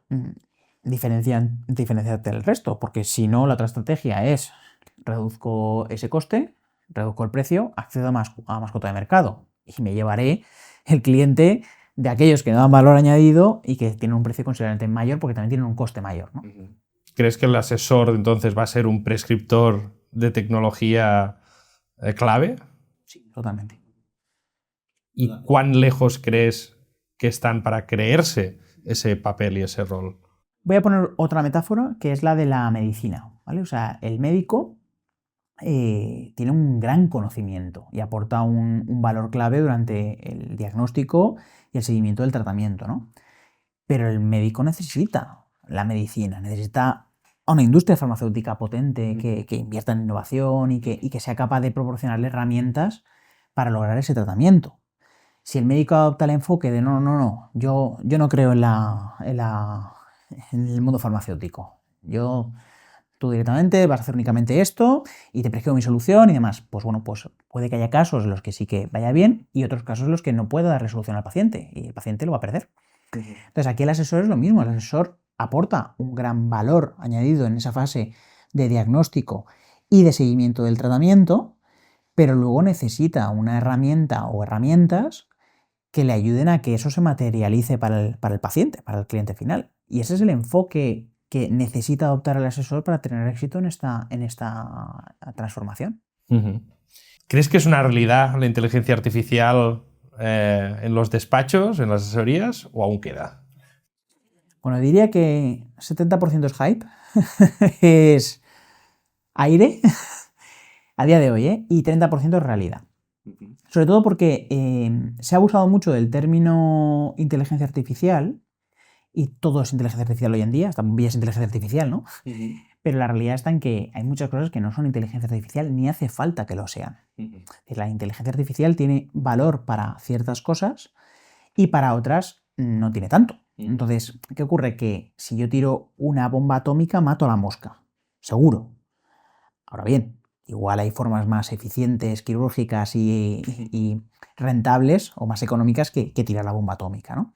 diferenciarte del resto, porque si no, la otra estrategia es reduzco ese coste, reduzco el precio, accedo a más cuota de mercado y me llevaré el cliente de aquellos que no dan valor añadido y que tienen un precio considerablemente mayor porque también tienen un coste mayor, ¿no? ¿Crees que el asesor entonces va a ser un prescriptor de tecnología clave? Sí, totalmente. ¿Y cuán lejos crees que están para creerse ese papel y ese rol? Voy a poner otra metáfora que es la de la medicina, ¿vale? O sea, el médico tiene un gran conocimiento y aporta un valor clave durante el diagnóstico y el seguimiento del tratamiento, ¿no? Pero el médico necesita la medicina, necesita a una industria farmacéutica potente que invierta en innovación y que sea capaz de proporcionarle herramientas para lograr ese tratamiento. Si el médico adopta el enfoque de no, yo no creo en el mundo farmacéutico, tú directamente vas a hacer únicamente esto y te prescribo mi solución y demás. Pues bueno, pues puede que haya casos en los que sí que vaya bien y otros casos en los que no pueda dar resolución al paciente y el paciente lo va a perder. Entonces aquí el asesor es lo mismo, el asesor aporta un gran valor añadido en esa fase de diagnóstico y de seguimiento del tratamiento, pero luego necesita una herramienta o herramientas que le ayuden a que eso se materialice para el paciente, para el cliente final. Y ese es el enfoque que necesita adoptar el asesor para tener éxito en esta transformación. ¿Crees que es una realidad la inteligencia artificial en los despachos, en las asesorías, o aún queda? Bueno, diría que 70% es hype, es aire a día de hoy, y 30% es realidad. Sobre todo porque se ha abusado mucho del término inteligencia artificial, y todo es inteligencia artificial hoy en día, hasta Bombilla es inteligencia artificial, ¿no? Pero la realidad está en que hay muchas cosas que no son inteligencia artificial ni hace falta que lo sean. La inteligencia artificial tiene valor para ciertas cosas y para otras no tiene tanto. Entonces, ¿qué ocurre? Que si yo tiro una bomba atómica, mato a la mosca. Seguro. Ahora bien, igual hay formas más eficientes, quirúrgicas y rentables o más económicas que tirar la bomba atómica, ¿no?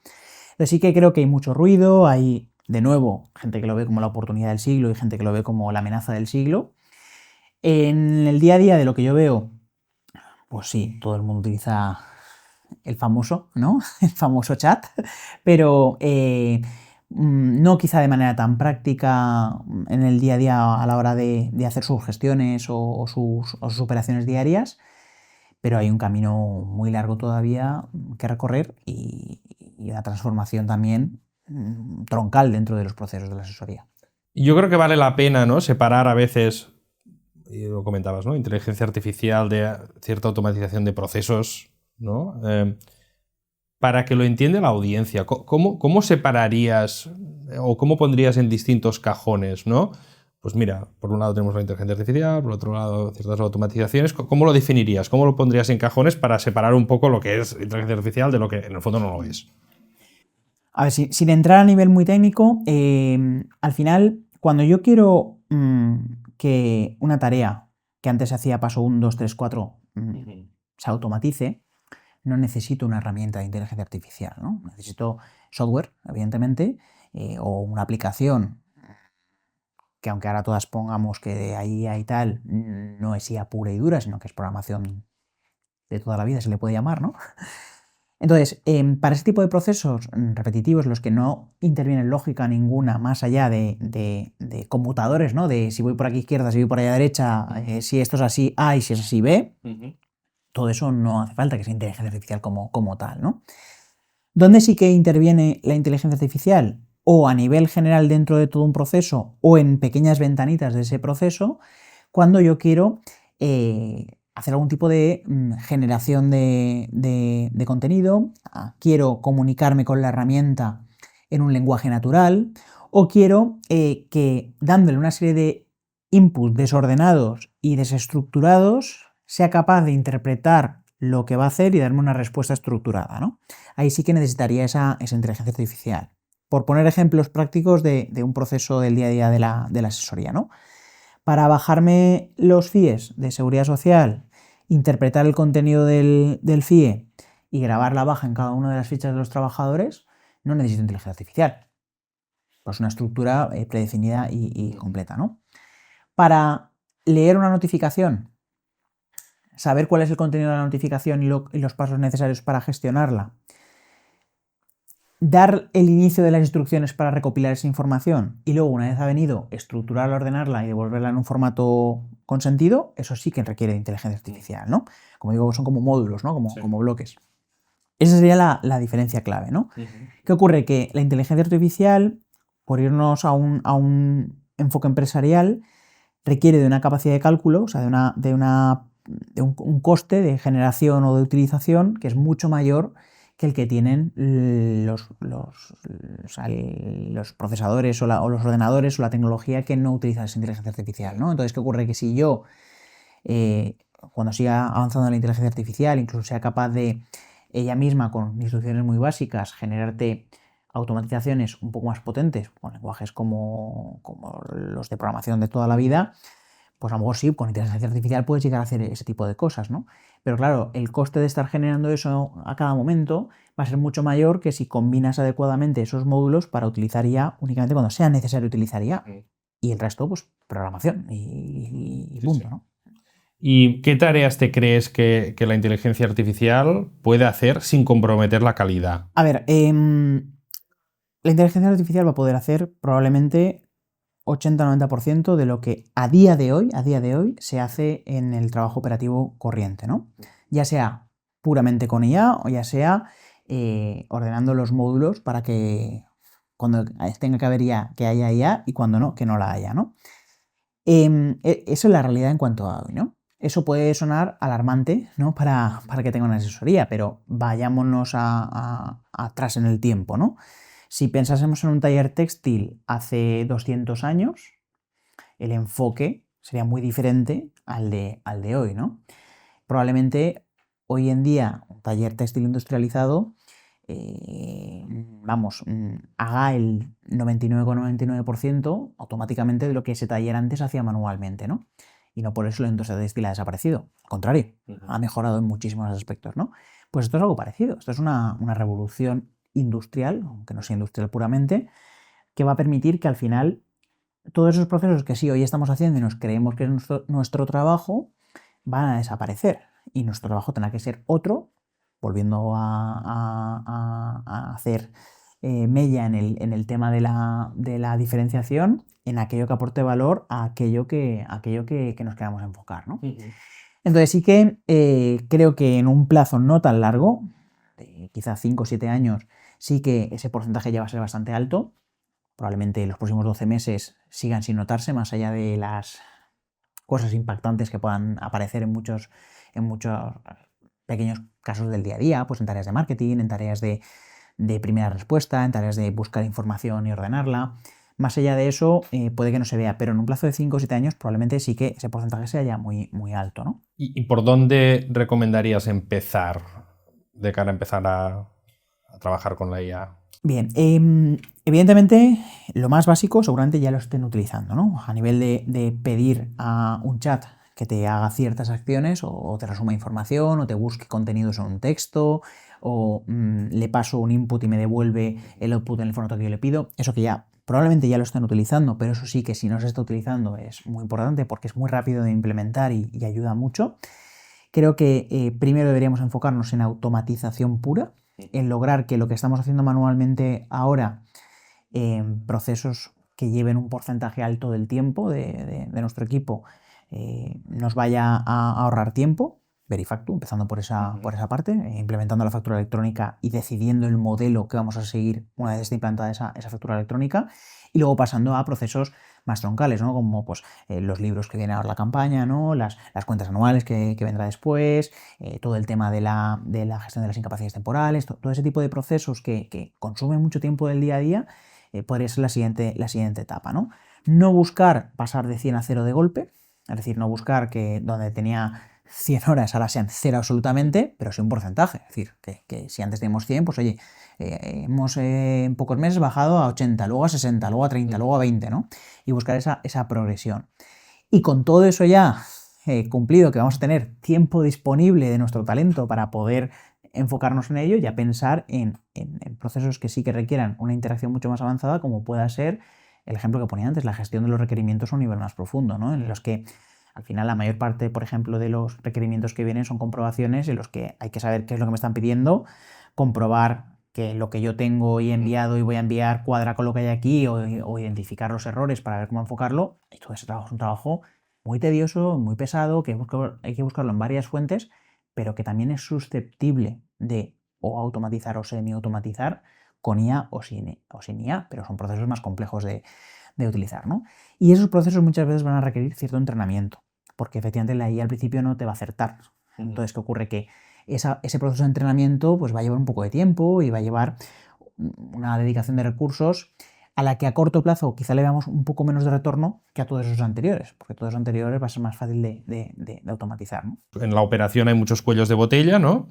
Pero sí que creo que hay mucho ruido, hay, de nuevo, gente que lo ve como la oportunidad del siglo y gente que lo ve como la amenaza del siglo. En el día a día de lo que yo veo, pues sí, todo el mundo utiliza el famoso, ¿no? El famoso chat, pero no quizá de manera tan práctica en el día a día a la hora de hacer sus gestiones o sus operaciones diarias, pero hay un camino muy largo todavía que recorrer y una transformación también troncal dentro de los procesos de la asesoría. Yo creo que vale la pena, ¿no?, separar a veces, y lo comentabas, ¿no?, inteligencia artificial de cierta automatización de procesos, ¿no? Para que lo entienda la audiencia, ¿cómo separarías o cómo pondrías en distintos cajones, ¿no? Pues mira, por un lado tenemos la inteligencia artificial, por otro lado ciertas automatizaciones. ¿Cómo lo definirías? ¿Cómo lo pondrías en cajones para separar un poco lo que es inteligencia artificial de lo que en el fondo no lo es? A ver, sin entrar a nivel muy técnico, al final, cuando yo quiero que una tarea que antes se hacía paso 1, 2, 3, 4 se automatice, no necesito una herramienta de inteligencia artificial, ¿no? Necesito software, evidentemente, o una aplicación que, aunque ahora todas pongamos que de ahí a y tal, no es IA pura y dura, sino que es programación de toda la vida, se le puede llamar, ¿no? Entonces, para ese tipo de procesos repetitivos, los que no interviene lógica ninguna más allá de conmutadores, ¿no? De si voy por aquí izquierda, si voy por allá derecha, si esto es así A y si es así B, todo eso no hace falta que sea inteligencia artificial como tal, ¿no? ¿Dónde sí que interviene la inteligencia artificial? O a nivel general dentro de todo un proceso o en pequeñas ventanitas de ese proceso, cuando yo quiero hacer algún tipo de generación de contenido, quiero comunicarme con la herramienta en un lenguaje natural, o quiero que, dándole una serie de inputs desordenados y desestructurados, sea capaz de interpretar lo que va a hacer y darme una respuesta estructurada, ¿no? Ahí sí que necesitaría esa inteligencia artificial. Por poner ejemplos prácticos de un proceso del día a día de la asesoría, ¿no? Para bajarme los FIEs de Seguridad Social, interpretar el contenido del FIE y grabar la baja en cada una de las fichas de los trabajadores, no necesito inteligencia artificial. Pues una estructura predefinida y completa, ¿no? Para leer una notificación, saber cuál es el contenido de la notificación y los pasos necesarios para gestionarla, dar el inicio de las instrucciones para recopilar esa información y luego, una vez ha venido, estructurarla, ordenarla y devolverla en un formato consentido, eso sí que requiere de inteligencia artificial, ¿no? Como digo, son como módulos, ¿no? Como bloques. Esa sería la diferencia clave, ¿no? ¿Qué ocurre? Que la inteligencia artificial, por irnos a un enfoque empresarial, requiere de una capacidad de cálculo, o sea, de un coste de generación o de utilización que es mucho mayor que el que tienen los procesadores o los ordenadores o la tecnología que no utiliza esa inteligencia artificial, ¿no? Entonces, ¿qué ocurre? Que si yo, cuando siga avanzando la inteligencia artificial, incluso sea capaz de ella misma, con instrucciones muy básicas, generarte automatizaciones un poco más potentes, con lenguajes como los de programación de toda la vida, pues a lo mejor sí, con inteligencia artificial puedes llegar a hacer ese tipo de cosas, ¿no? Pero claro, el coste de estar generando eso a cada momento va a ser mucho mayor que si combinas adecuadamente esos módulos para utilizar IA únicamente cuando sea necesario utilizar IA. Y el resto, pues, programación y punto, ¿no? ¿Y qué tareas te crees que la inteligencia artificial puede hacer sin comprometer la calidad? A ver, la inteligencia artificial va a poder hacer probablemente 80-90% de lo que a día de hoy se hace en el trabajo operativo corriente, ¿no? Ya sea puramente con IA o ya sea ordenando los módulos para que cuando tenga que haber IA, que haya IA y cuando no, que no la haya, ¿no? Eso es la realidad en cuanto a hoy, ¿no? Eso puede sonar alarmante, ¿no? Para que tenga una asesoría, pero vayámonos atrás en el tiempo, ¿no? Si pensásemos en un taller textil hace 200 años, el enfoque sería muy diferente al de hoy, ¿no? Probablemente hoy en día un taller textil industrializado haga el 99,99% automáticamente de lo que ese taller antes hacía manualmente, ¿no? Y no por eso la industria textil ha desaparecido. Al contrario, ha mejorado en muchísimos aspectos, ¿no? Pues esto es algo parecido. Esto es una revolución industrial, aunque no sea industrial puramente, que va a permitir que al final todos esos procesos que sí hoy estamos haciendo y nos creemos que es nuestro trabajo van a desaparecer y nuestro trabajo tendrá que ser otro volviendo a hacer mella en el tema de la diferenciación, en aquello que aporte valor a aquello que nos queramos enfocar, ¿no? Entonces sí que creo que en un plazo no tan largo, de quizás 5 o 7 años, sí que ese porcentaje ya va a ser bastante alto. Probablemente los próximos 12 meses sigan sin notarse, más allá de las cosas impactantes que puedan aparecer en muchos pequeños casos del día a día, pues en tareas de marketing, en tareas de primera respuesta, en tareas de buscar información y ordenarla. Más allá de eso, puede que no se vea, pero en un plazo de 5 o 7 años probablemente sí que ese porcentaje sea ya muy, muy alto, ¿no? ¿Y por dónde recomendarías empezar de cara a empezar a trabajar con la IA? Bien, evidentemente lo más básico seguramente ya lo estén utilizando, ¿no? A nivel de pedir a un chat que te haga ciertas acciones o te resuma información o te busque contenidos en un texto o le paso un input y me devuelve el output en el formato que yo le pido, eso que ya probablemente ya lo están utilizando, pero eso sí que si no se está utilizando es muy importante porque es muy rápido de implementar y ayuda mucho. Creo que primero deberíamos enfocarnos en automatización pura, en lograr que lo que estamos haciendo manualmente ahora, procesos que lleven un porcentaje alto del tiempo de nuestro equipo, nos vaya a ahorrar tiempo, Verifactu, empezando por esa parte, implementando la factura electrónica y decidiendo el modelo que vamos a seguir una vez esté implantada esa factura electrónica, y luego pasando a procesos más troncales, ¿no? Como pues, los libros que viene ahora la campaña, ¿no? Las cuentas anuales que vendrá después, todo el tema de la gestión de las incapacidades temporales, todo ese tipo de procesos que consumen mucho tiempo del día a día, podría ser la siguiente etapa, ¿no? No buscar pasar de 100 a 0 de golpe, es decir, no buscar que donde tenía 100 horas ahora sean 0 absolutamente, pero sí un porcentaje. Es decir, que si antes teníamos 100, pues oye, hemos en pocos meses bajado a 80, luego a 60, luego a 30, luego a 20, ¿no? Y buscar esa progresión. Y con todo eso ya cumplido, que vamos a tener tiempo disponible de nuestro talento para poder enfocarnos en ello, ya pensar en procesos que sí que requieran una interacción mucho más avanzada, como pueda ser el ejemplo que ponía antes, la gestión de los requerimientos a un nivel más profundo, ¿no? En los que al final la mayor parte, por ejemplo, de los requerimientos que vienen son comprobaciones en los que hay que saber qué es lo que me están pidiendo, comprobar que lo que yo tengo y he enviado y voy a enviar cuadra con lo que hay aquí o identificar los errores para ver cómo enfocarlo. Y todo ese trabajo es un trabajo muy tedioso, muy pesado, que hay que buscarlo en varias fuentes, pero que también es susceptible de o automatizar o semi-automatizar con IA o sin IA, pero son procesos más complejos de utilizar, ¿no? Y esos procesos muchas veces van a requerir cierto entrenamiento, porque efectivamente la IA al principio no te va a acertar. Entonces, ¿qué ocurre? Que ese proceso de entrenamiento pues, va a llevar un poco de tiempo y va a llevar una dedicación de recursos a la que a corto plazo quizá le damos un poco menos de retorno que a todos esos anteriores, porque todos los anteriores va a ser más fácil de automatizar, ¿no? En la operación hay muchos cuellos de botella, ¿no?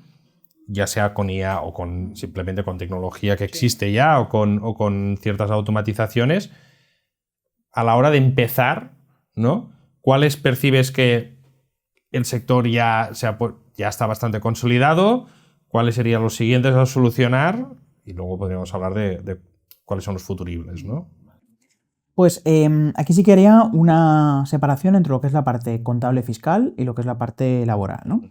Ya sea con IA o simplemente con tecnología que existe ya o con ciertas automatizaciones. A la hora de empezar, ¿no? ¿Cuáles percibes que el sector ya está bastante consolidado? ¿Cuáles serían los siguientes a solucionar? Y luego podríamos hablar de cuáles son los futuribles, ¿no? Pues aquí sí que haría una separación entre lo que es la parte contable fiscal y lo que es la parte laboral, ¿no?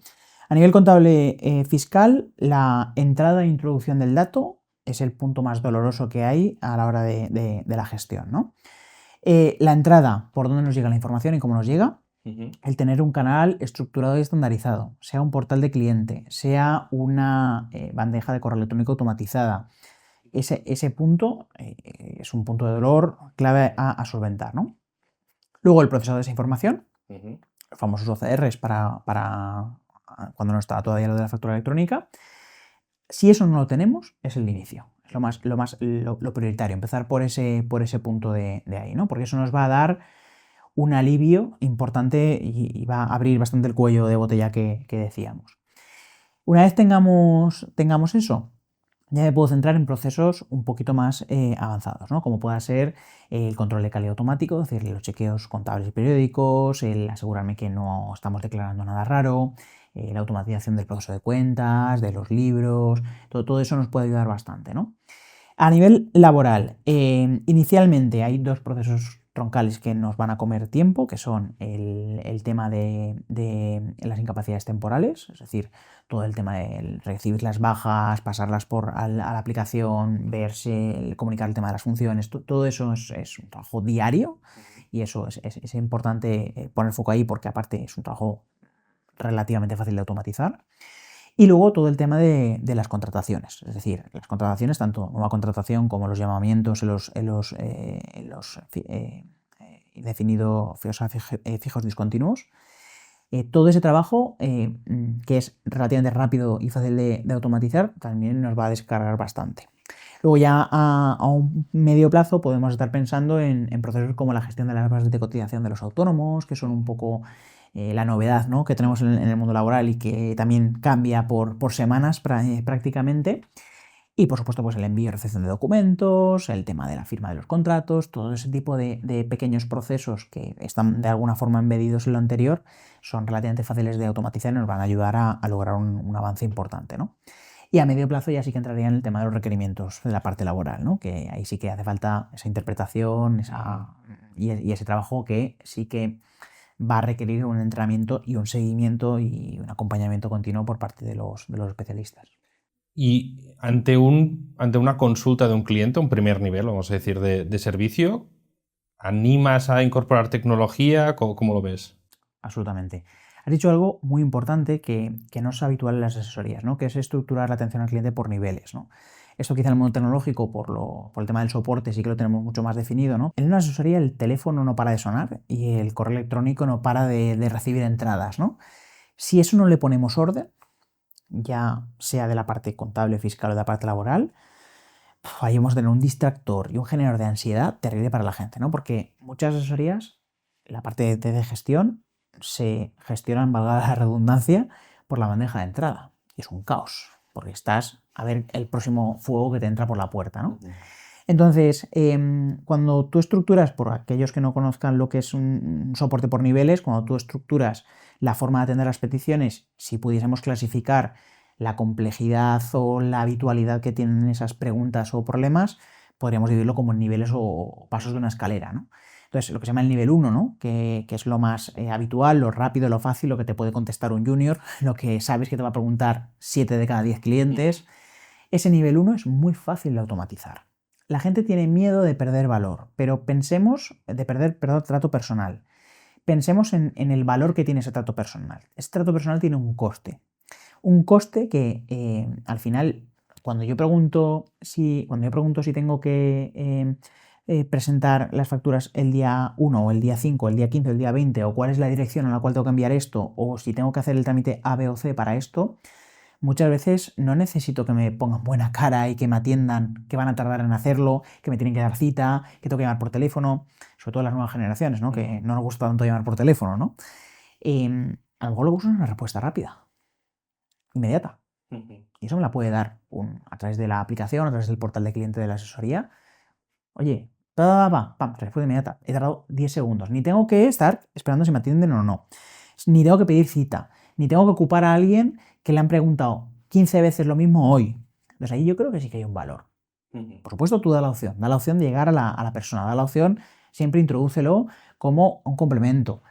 A nivel contable fiscal, la entrada e introducción del dato es el punto más doloroso que hay a la hora de la gestión, ¿no? La entrada, por dónde nos llega la información y cómo nos llega, el tener un canal estructurado y estandarizado, sea un portal de cliente, sea una bandeja de correo electrónico automatizada. Ese punto es un punto de dolor clave a solventar, ¿no? Luego el procesado de esa información, los famosos OCRs para cuando no está todavía lo de la factura electrónica. Si eso no lo tenemos, es el inicio. Es lo prioritario, empezar por ese punto de ahí, ¿no? Porque eso nos va a dar un alivio importante y va a abrir bastante el cuello de botella que decíamos. Una vez tengamos eso, ya me puedo centrar en procesos un poquito más avanzados, ¿no? Como pueda ser el control de calidad automático, es decir, los chequeos contables y periódicos, el asegurarme que no estamos declarando nada raro, la automatización del proceso de cuentas, de los libros, todo eso nos puede ayudar bastante, ¿no? A nivel laboral, inicialmente hay dos procesos troncales que nos van a comer tiempo, que son el tema de las incapacidades temporales, es decir, todo el tema de recibir las bajas, pasarlas a la aplicación, verse, comunicar el tema de las funciones, todo eso es un trabajo diario y eso es importante poner foco ahí porque aparte es un trabajo relativamente fácil de automatizar. Y luego todo el tema de las contrataciones, es decir, las contrataciones, tanto nueva contratación como los llamamientos en los indefinidos fijos discontinuos. Todo ese trabajo, que es relativamente rápido y fácil de automatizar, también nos va a descargar bastante. Luego ya a un medio plazo podemos estar pensando en procesos como la gestión de las bases de cotización de los autónomos, que son un poco la novedad, ¿no?, que tenemos en el mundo laboral y que también cambia por semanas prácticamente. Y por supuesto pues el envío y recepción de documentos, el tema de la firma de los contratos, todo ese tipo de pequeños procesos que están de alguna forma embedidos en lo anterior son relativamente fáciles de automatizar y nos van a ayudar a lograr un avance importante, ¿no? Y a medio plazo ya sí que entraría en el tema de los requerimientos de la parte laboral, ¿no?, que ahí sí que hace falta esa interpretación y ese trabajo que sí que va a requerir un entrenamiento y un seguimiento y un acompañamiento continuo por parte de los especialistas. Y ante una consulta de un cliente, un primer nivel, vamos a decir, de servicio, ¿animas a incorporar tecnología? ¿Cómo lo ves? Absolutamente. Has dicho algo muy importante que no es habitual en las asesorías, ¿no?, que es estructurar la atención al cliente por niveles, ¿no? Esto quizá en el mundo tecnológico, por el tema del soporte, sí que lo tenemos mucho más definido, ¿no? En una asesoría el teléfono no para de sonar y el correo electrónico no para de recibir entradas, ¿no? Si eso no le ponemos orden, ya sea de la parte contable, fiscal o de la parte laboral, ahí hemos de tener un distractor y un generador de ansiedad terrible para la gente, ¿no? Porque muchas asesorías, la parte de gestión, se gestionan, valga la redundancia, por la bandeja de entrada. Y es un caos, porque estás a ver el próximo fuego que te entra por la puerta, ¿no? Entonces, cuando tú estructuras, por aquellos que no conozcan lo que es un soporte por niveles, cuando tú estructuras la forma de atender las peticiones, si pudiésemos clasificar la complejidad o la habitualidad que tienen esas preguntas o problemas, podríamos dividirlo como en niveles o pasos de una escalera, ¿no? Entonces, lo que se llama el nivel 1, ¿no?, que es lo más habitual, lo rápido, lo fácil, lo que te puede contestar un junior, lo que sabes que te va a preguntar 7 de cada 10 clientes. Ese nivel 1 es muy fácil de automatizar. La gente tiene miedo de perder valor, pero pensemos, de perder trato personal. Pensemos en el valor que tiene ese trato personal. Ese trato personal tiene un coste. Un coste que al final, cuando yo pregunto si tengo que presentar las facturas el día 1 o el día 5, el día 15 o el día 20, o cuál es la dirección a la cual tengo que enviar esto, o si tengo que hacer el trámite A, B o C para esto, muchas veces no necesito que me pongan buena cara y que me atiendan, que van a tardar en hacerlo, que me tienen que dar cita, que tengo que llamar por teléfono, sobre todo las nuevas generaciones, ¿no?, que no nos gusta tanto llamar por teléfono, ¿no? A lo mejor lo que uso es una respuesta rápida, inmediata. Y eso me la puede dar a través de la aplicación, a través del portal de cliente de la asesoría. Oye, pam, respuesta inmediata. He tardado 10 segundos. Ni tengo que estar esperando si me atienden o no. Ni tengo que pedir cita. Ni tengo que ocupar a alguien que le han preguntado 15 veces lo mismo hoy. Entonces ahí yo creo que sí que hay un valor. Por supuesto, tú da la opción de llegar a la persona, da la opción, siempre introdúcelo como un complemento.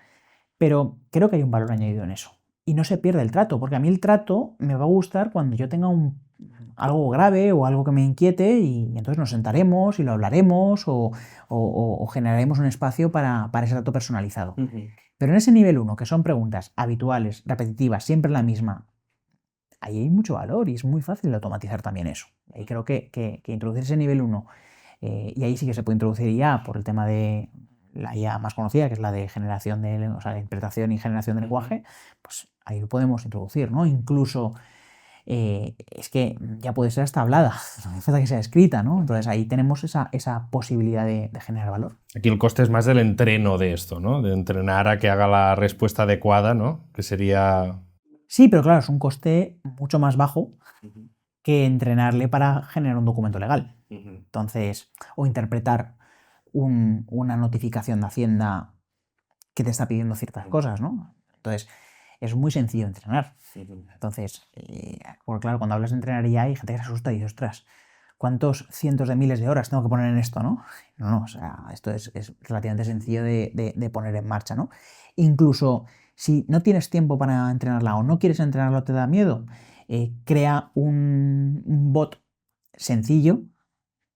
Pero creo que hay un valor añadido en eso. Y no se pierde el trato, porque a mí el trato me va a gustar cuando yo tenga algo grave o algo que me inquiete y entonces nos sentaremos y lo hablaremos o generaremos un espacio para ese trato personalizado. Pero en ese nivel 1, que son preguntas habituales, repetitivas, siempre la misma, ahí hay mucho valor y es muy fácil de automatizar también eso. Ahí creo que introducir ese nivel 1, y ahí sí que se puede introducir ya por el tema de la IA más conocida, que es la de generación de interpretación y generación de lenguaje, pues ahí lo podemos introducir, ¿no? Incluso es que ya puede ser hasta hablada, no hace falta que sea escrita, ¿no? Entonces ahí tenemos esa posibilidad de generar valor. Aquí el coste es más del entreno de esto, ¿no? De entrenar a que haga la respuesta adecuada, ¿no? Que sería... Sí, pero claro, es un coste mucho más bajo que entrenarle para generar un documento legal. Entonces, o interpretar una notificación de Hacienda que te está pidiendo ciertas cosas, ¿no? Entonces, es muy sencillo entrenar. Entonces, porque claro, cuando hablas de entrenar ya hay gente que se asusta y dice, ostras, ¿cuántos cientos de miles de horas tengo que poner en esto, no? No, o sea, esto es relativamente sencillo de poner en marcha, ¿no? Incluso si no tienes tiempo para entrenarla o no quieres entrenarla o te da miedo, crea un bot sencillo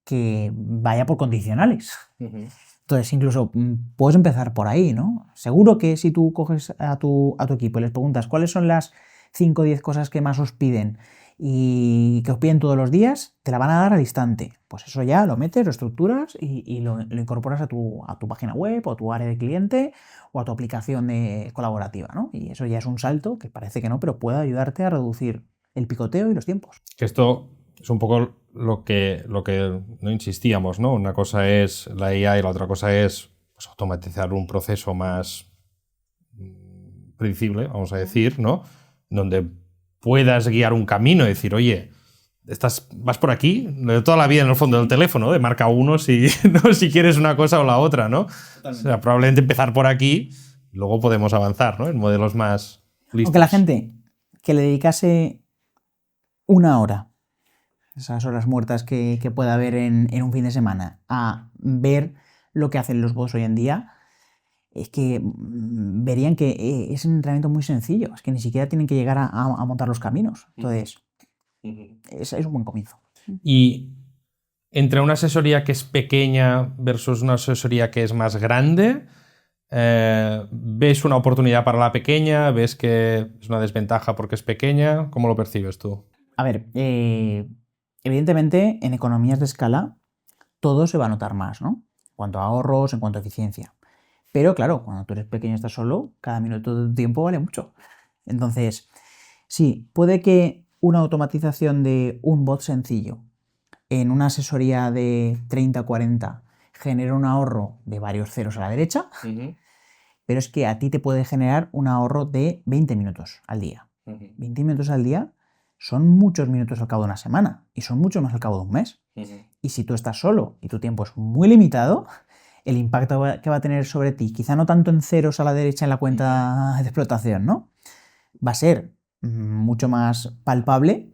que vaya por condicionales. Entonces, incluso puedes empezar por ahí, ¿no? Seguro que si tú coges a tu equipo y les preguntas cuáles son las 5 o 10 cosas que más os piden y que os piden todos los días, te la van a dar al instante. Pues eso ya lo metes, lo estructuras y lo incorporas a tu página web o a tu área de cliente o a tu aplicación colaborativa, ¿no? Y eso ya es un salto que parece que no, pero puede ayudarte a reducir el picoteo y los tiempos. Que esto es un poco lo que no insistíamos, ¿no? Una cosa es la IA y la otra cosa es pues, automatizar un proceso más predecible, vamos a decir, ¿no? Donde puedas guiar un camino y decir, oye, vas por aquí, de toda la vida en el fondo del teléfono, de marca 1 si, ¿no? Si quieres una cosa o la otra, ¿no? Totalmente. O sea, probablemente empezar por aquí, luego podemos avanzar, ¿no? En modelos más listos. Aunque la gente que le dedicase 1 hora, esas horas muertas que pueda haber en un fin de semana, a ver lo que hacen los bots hoy en día, es que verían que es un entrenamiento muy sencillo, es que ni siquiera tienen que llegar a montar los caminos. Entonces, es un buen comienzo. Y entre una asesoría que es pequeña versus una asesoría que es más grande, ¿ves una oportunidad para la pequeña? ¿Ves que es una desventaja porque es pequeña? ¿Cómo lo percibes tú? A ver, evidentemente en economías de escala todo se va a notar más, ¿no? En cuanto a ahorros, en cuanto a eficiencia. Pero claro, cuando tú eres pequeño y estás solo, cada minuto de tu tiempo vale mucho. Entonces, sí, puede que una automatización de un bot sencillo en una asesoría de 30 o 40 genere un ahorro de varios ceros a la derecha, pero es que a ti te puede generar un ahorro de 20 minutos al día. 20 minutos al día son muchos minutos al cabo de una semana y son muchos más al cabo de un mes. Y si tú estás solo y tu tiempo es muy limitado, el impacto que va a tener sobre ti, quizá no tanto en ceros a la derecha en la cuenta de explotación, ¿no? Va a ser mucho más palpable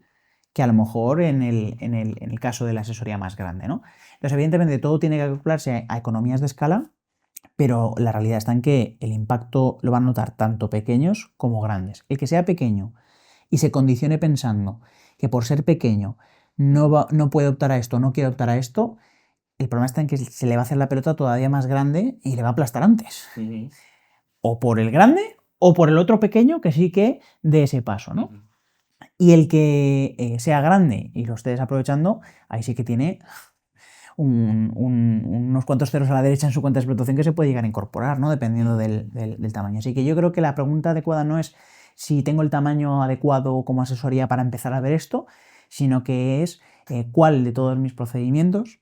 que a lo mejor en el caso de la asesoría más grande, ¿no? Entonces, evidentemente, todo tiene que calcularse a economías de escala, pero la realidad está en que el impacto lo van a notar tanto pequeños como grandes. El que sea pequeño y se condicione pensando que por ser pequeño no puede optar a esto, no quiere optar a esto, el problema está en que se le va a hacer la pelota todavía más grande y le va a aplastar antes. O por el grande o por el otro pequeño que sí que dé ese paso, ¿no? Y el que sea grande y lo esté desaprovechando, ahí sí que tiene unos cuantos ceros a la derecha en su cuenta de explotación que se puede llegar a incorporar, ¿no? Dependiendo del tamaño. Así que yo creo que la pregunta adecuada no es si tengo el tamaño adecuado como asesoría para empezar a ver esto, sino que es cuál de todos mis procedimientos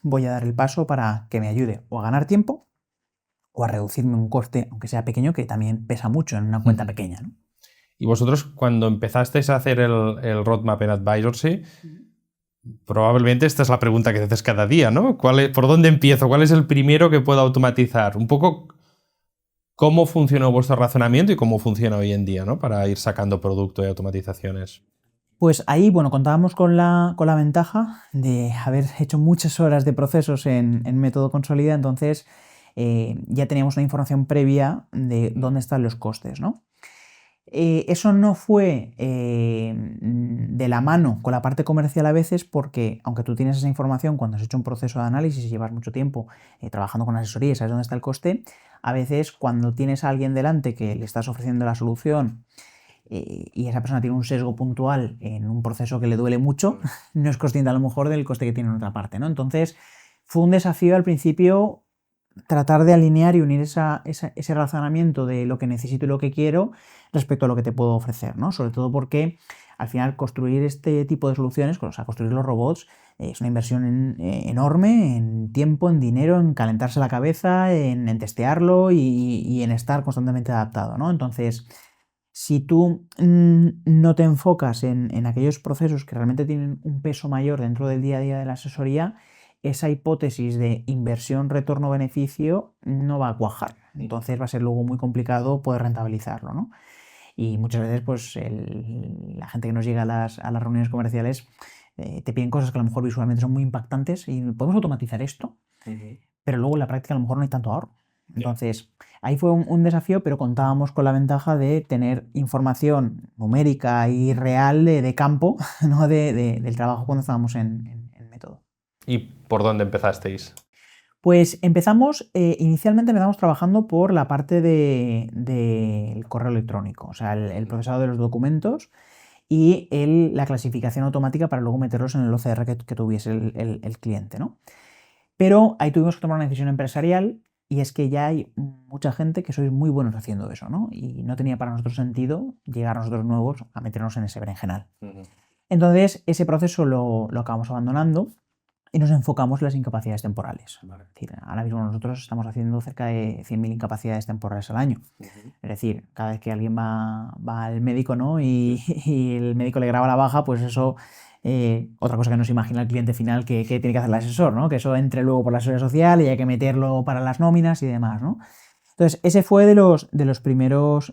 voy a dar el paso para que me ayude o a ganar tiempo o a reducirme un coste, aunque sea pequeño, que también pesa mucho en una cuenta pequeña, ¿no? Y vosotros, cuando empezasteis a hacer el roadmap en Advisorsy, probablemente esta es la pregunta que te haces cada día, ¿no? ¿Por dónde empiezo? ¿Cuál es el primero que puedo automatizar? Un poco cómo funcionó vuestro razonamiento y cómo funciona hoy en día, ¿no? Para ir sacando producto y automatizaciones. Pues ahí, bueno, contábamos con la ventaja de haber hecho muchas horas de procesos en método Consolida, entonces ya teníamos una información previa de dónde están los costes, ¿no? Eso no fue de la mano con la parte comercial a veces porque, aunque tú tienes esa información cuando has hecho un proceso de análisis y llevas mucho tiempo trabajando con asesoría y sabes dónde está el coste, a veces cuando tienes a alguien delante que le estás ofreciendo la solución y esa persona tiene un sesgo puntual en un proceso que le duele mucho, no es consciente a lo mejor del coste que tiene en otra parte, ¿no? Entonces fue un desafío al principio tratar de alinear y unir ese razonamiento de lo que necesito y lo que quiero respecto a lo que te puedo ofrecer, ¿no? Sobre todo porque al final construir este tipo de soluciones, o sea, construir los robots, es una inversión enorme en tiempo, en dinero, en calentarse la cabeza, en testearlo y en estar constantemente adaptado, ¿no? Entonces, si tú no te enfocas en aquellos procesos que realmente tienen un peso mayor dentro del día a día de la asesoría, esa hipótesis de inversión, retorno, beneficio no va a cuajar. Entonces va a ser luego muy complicado poder rentabilizarlo, ¿no? Y muchas veces pues la gente que nos llega a las reuniones comerciales te piden cosas que a lo mejor visualmente son muy impactantes y podemos automatizar esto, pero luego en la práctica a lo mejor no hay tanto ahorro. Entonces, ahí fue un desafío, pero contábamos con la ventaja de tener información numérica y real de campo, ¿no? Del trabajo cuando estábamos en Método. ¿Y por dónde empezasteis? Pues inicialmente empezamos trabajando por la parte del correo electrónico, o sea, el procesado de los documentos y la clasificación automática para luego meterlos en el OCR que tuviese el cliente, ¿no? Pero ahí tuvimos que tomar una decisión empresarial y es que ya hay mucha gente que sois muy buenos haciendo eso, ¿no? Y no tenía para nosotros sentido llegar nosotros nuevos a meternos en ese berenjenal. Entonces, ese proceso lo acabamos abandonando y nos enfocamos en las incapacidades temporales. Es decir, ahora mismo nosotros estamos haciendo cerca de 100.000 incapacidades temporales al año. Es decir, cada vez que alguien va al médico, ¿no? y el médico le graba la baja, pues eso, otra cosa que no se imagina el cliente final que tiene que hacer el asesor, ¿no? Que eso entre luego por la seguridad social y hay que meterlo para las nóminas y demás, ¿no? Entonces, ese fue de los primeros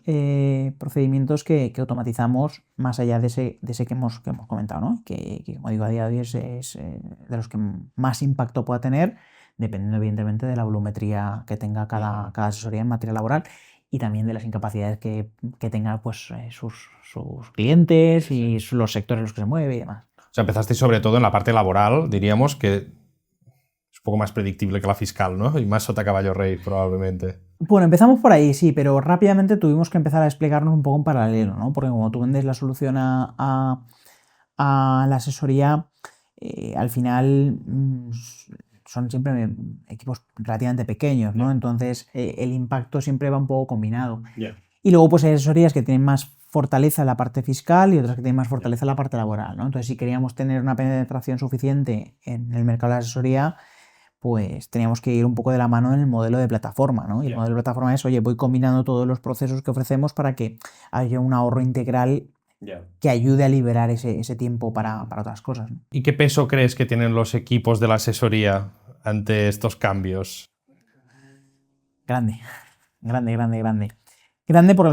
procedimientos que automatizamos más allá de ese que hemos comentado, ¿no? Que, como digo, a día de hoy es de los que más impacto pueda tener, dependiendo evidentemente de la volumetría que tenga cada asesoría en materia laboral y también de las incapacidades que tengan pues, sus clientes y los sectores en los que se mueve y demás. O sea, empezasteis sobre todo en la parte laboral, diríamos que es un poco más predictible que la fiscal, ¿no? Y más sota caballo rey, probablemente. Bueno, empezamos por ahí, sí, pero rápidamente tuvimos que empezar a desplegarnos un poco en paralelo, ¿no? Porque como tú vendes la solución a la asesoría, al final son siempre equipos relativamente pequeños, ¿no? Entonces el impacto siempre va un poco combinado. Y luego pues hay asesorías que tienen más fortaleza en la parte fiscal y otras que tienen más fortaleza en la parte laboral, ¿no? Entonces si queríamos tener una penetración suficiente en el mercado de la asesoría, pues teníamos que ir un poco de la mano en el modelo de plataforma, ¿no? Y el modelo de plataforma es, oye, voy combinando todos los procesos que ofrecemos para que haya un ahorro integral que ayude a liberar ese tiempo para otras cosas, ¿no? ¿Y qué peso crees que tienen los equipos de la asesoría ante estos cambios? Grande, grande, grande, grande. Grande porque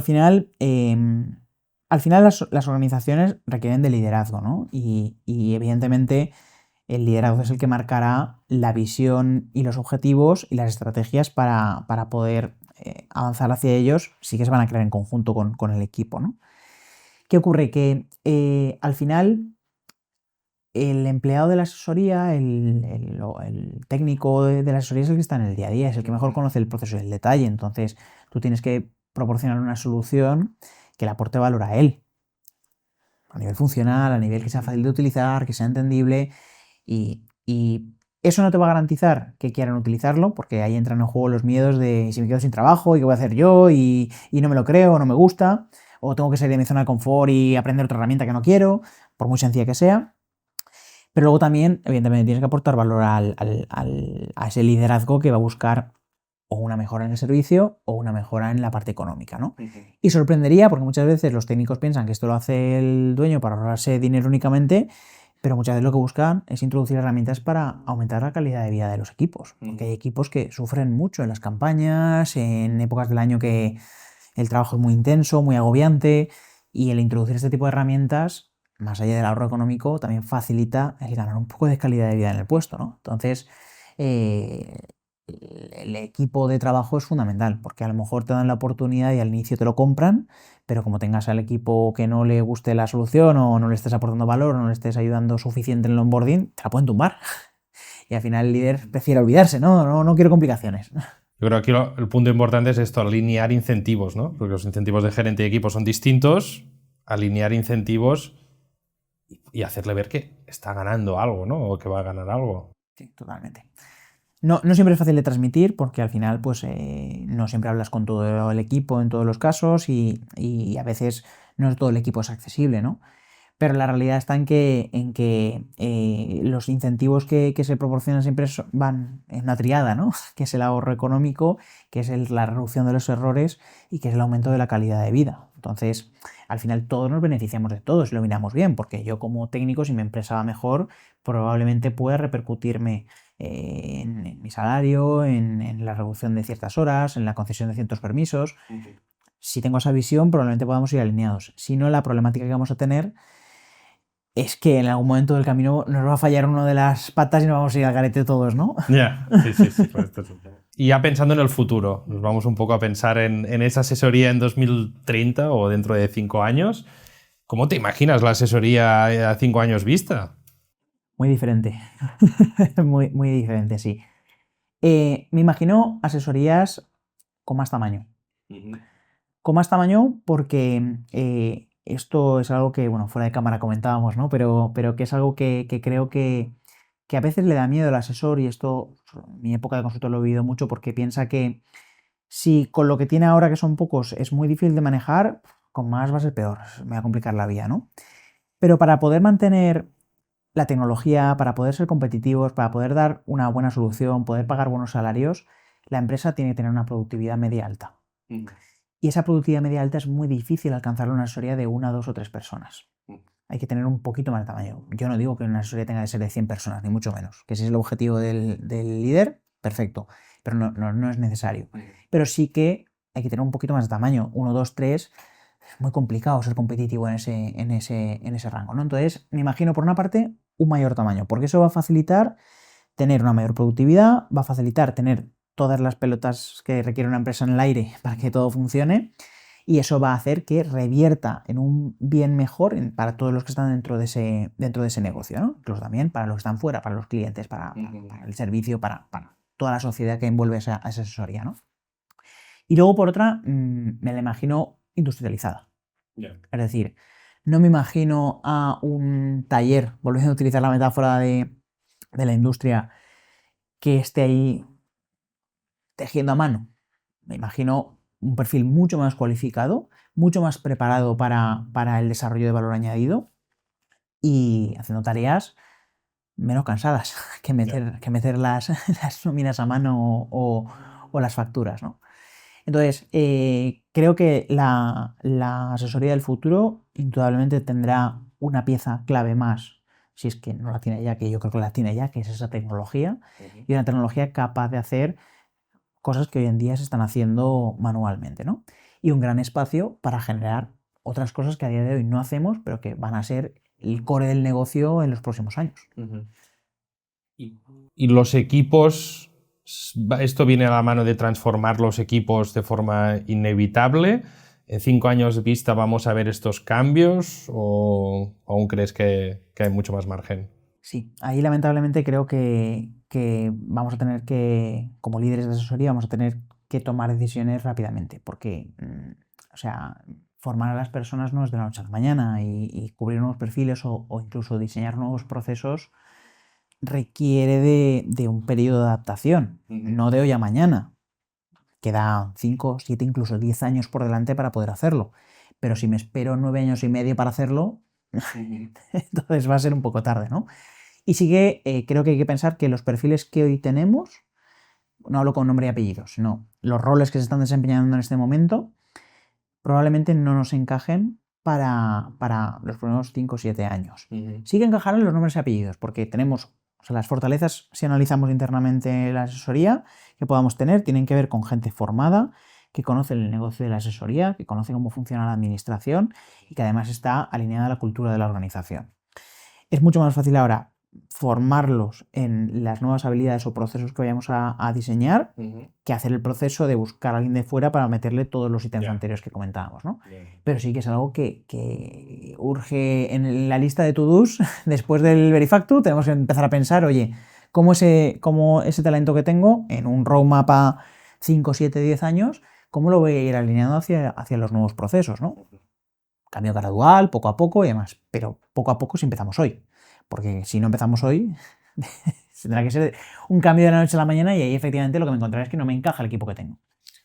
al final las organizaciones requieren de liderazgo, ¿no? Y evidentemente el liderazgo es el que marcará la visión y los objetivos y las estrategias para poder avanzar hacia ellos. Sí que se van a crear en conjunto con el equipo, ¿no? ¿Qué ocurre? Que al final el empleado de la asesoría, el técnico de la asesoría es el que está en el día a día, es el que mejor conoce el proceso y el detalle. Entonces tú tienes que proporcionar una solución que le aporte valor a él, a nivel funcional, a nivel que sea fácil de utilizar, que sea entendible. Y eso no te va a garantizar que quieran utilizarlo, porque ahí entran en juego los miedos de si me quedo sin trabajo y qué voy a hacer yo y no me lo creo, no me gusta, o tengo que salir de mi zona de confort y aprender otra herramienta que no quiero, por muy sencilla que sea. Pero luego también, evidentemente, tienes que aportar valor a ese liderazgo que va a buscar o una mejora en el servicio o una mejora en la parte económica, ¿no? Y sorprendería, porque muchas veces los técnicos piensan que esto lo hace el dueño para ahorrarse dinero únicamente, pero muchas veces lo que buscan es introducir herramientas para aumentar la calidad de vida de los equipos. Porque hay equipos que sufren mucho en las campañas, en épocas del año que el trabajo es muy intenso, muy agobiante, y el introducir este tipo de herramientas, más allá del ahorro económico, también facilita el ganar un poco de calidad de vida en el puesto, ¿no? Entonces, el equipo de trabajo es fundamental, porque a lo mejor te dan la oportunidad y al inicio te lo compran, pero como tengas al equipo que no le guste la solución o no le estés aportando valor o no le estés ayudando suficiente en el onboarding, te la pueden tumbar. Y al final el líder prefiere olvidarse, no quiero complicaciones. Yo creo que aquí el punto importante es esto, alinear incentivos, ¿no? Porque los incentivos de gerente y equipo son distintos, alinear incentivos y hacerle ver que está ganando algo, ¿no? O que va a ganar algo. Sí, totalmente. No siempre es fácil de transmitir porque al final pues no siempre hablas con todo el equipo en todos los casos y a veces no todo el equipo es accesible, ¿no? Pero la realidad está en que los incentivos que se proporcionan siempre van en una triada, ¿no? Que es el ahorro económico, que es la reducción de los errores y que es el aumento de la calidad de vida. Entonces, al final todos nos beneficiamos de todo si lo miramos bien, porque yo como técnico, si mi empresa va mejor, probablemente pueda repercutirme en mi salario, en la reducción de ciertas horas, en la concesión de ciertos permisos. Si tengo esa visión, probablemente podamos ir alineados. Si no, la problemática que vamos a tener es que en algún momento del camino nos va a fallar una de las patas y nos vamos a ir al garete todos, ¿no? Ya, sí. Pues y ya pensando en el futuro, nos vamos un poco a pensar en esa asesoría en 2030 o dentro de 5 años. ¿Cómo te imaginas la asesoría a 5 años vista? Muy diferente. Muy diferente, sí. Me imagino asesorías con más tamaño. Con más tamaño porque esto es algo que, bueno, fuera de cámara comentábamos, ¿no? Pero que es algo que creo que a veces le da miedo al asesor, y esto en mi época de consultor lo he vivido mucho, porque piensa que si con lo que tiene ahora, que son pocos, es muy difícil de manejar, con más va a ser peor, me va a complicar la vida, ¿no? Pero para poder mantener la tecnología, para poder ser competitivos, para poder dar una buena solución, poder pagar buenos salarios, la empresa tiene que tener una productividad media alta. Y esa productividad media alta es muy difícil alcanzarla en una asesoría de 1, 2 o 3 personas. Hay que tener un poquito más de tamaño. Yo no digo que una asesoría tenga que ser de 100 personas, ni mucho menos. Que si es el objetivo del líder, perfecto. Pero no es necesario. Pero sí que hay que tener un poquito más de tamaño. 1, 2, 3. Es muy complicado ser competitivo en ese rango, ¿no? Entonces, me imagino, por una parte, un mayor tamaño, porque eso va a facilitar tener una mayor productividad, va a facilitar tener todas las pelotas que requiere una empresa en el aire para que todo funcione, y eso va a hacer que revierta en un bien mejor para todos los que están dentro de ese negocio, ¿no? Incluso también para los que están fuera, para los clientes, para el servicio, para toda la sociedad que envuelve esa asesoría, ¿no? Y luego, por otra, me la imagino industrializada. Es decir, no me imagino a un taller, volviendo a utilizar la metáfora de la industria, que esté ahí tejiendo a mano. Me imagino un perfil mucho más cualificado, mucho más preparado para el desarrollo de valor añadido y haciendo tareas menos cansadas que meter las nóminas a mano o las facturas, ¿no? Entonces, creo que la asesoría del futuro indudablemente tendrá una pieza clave más, si es que no la tiene ya, que yo creo que la tiene ya, que es esa tecnología, y una tecnología capaz de hacer cosas que hoy en día se están haciendo manualmente, ¿no? Y un gran espacio para generar otras cosas que a día de hoy no hacemos, pero que van a ser el core del negocio en los próximos años. Y los equipos, esto viene a la mano de transformar los equipos de forma inevitable. ¿En 5 años vista vamos a ver estos cambios o aún crees que hay mucho más margen? Sí, ahí lamentablemente creo que vamos a tener que, como líderes de asesoría, vamos a tener que tomar decisiones rápidamente, porque, o sea, formar a las personas no es de la noche a la mañana, y cubrir nuevos perfiles o incluso diseñar nuevos procesos requiere de un periodo de adaptación, no de hoy a mañana. Queda 5, 7, incluso 10 años por delante para poder hacerlo. Pero si me espero 9 años y medio para hacerlo, entonces va a ser un poco tarde, ¿no? Y sí que creo que hay que pensar que los perfiles que hoy tenemos, no hablo con nombre y apellido, sino los roles que se están desempeñando en este momento, probablemente no nos encajen para los próximos 5 o 7 años. Sí que encajarán los nombres y apellidos, porque tenemos, o sea, las fortalezas, si analizamos internamente la asesoría que podamos tener, tienen que ver con gente formada, que conoce el negocio de la asesoría, que conoce cómo funciona la administración y que además está alineada a la cultura de la organización. Es mucho más fácil ahora formarlos en las nuevas habilidades o procesos que vayamos a diseñar, que hacer el proceso de buscar a alguien de fuera para meterle todos los ítems anteriores que comentábamos, ¿no? Pero sí que es algo que urge en la lista de to-dos. Después del Verifactu tenemos que empezar a pensar, oye, ¿cómo ese talento que tengo en un roadmap a 5, 7, 10 años, cómo lo voy a ir alineando hacia los nuevos procesos, ¿no? Cambio gradual, poco a poco y demás, pero poco a poco si empezamos hoy. Porque si no empezamos hoy, tendrá que ser un cambio de la noche a la mañana, y ahí efectivamente lo que me encontraré es que no me encaja el equipo que tengo.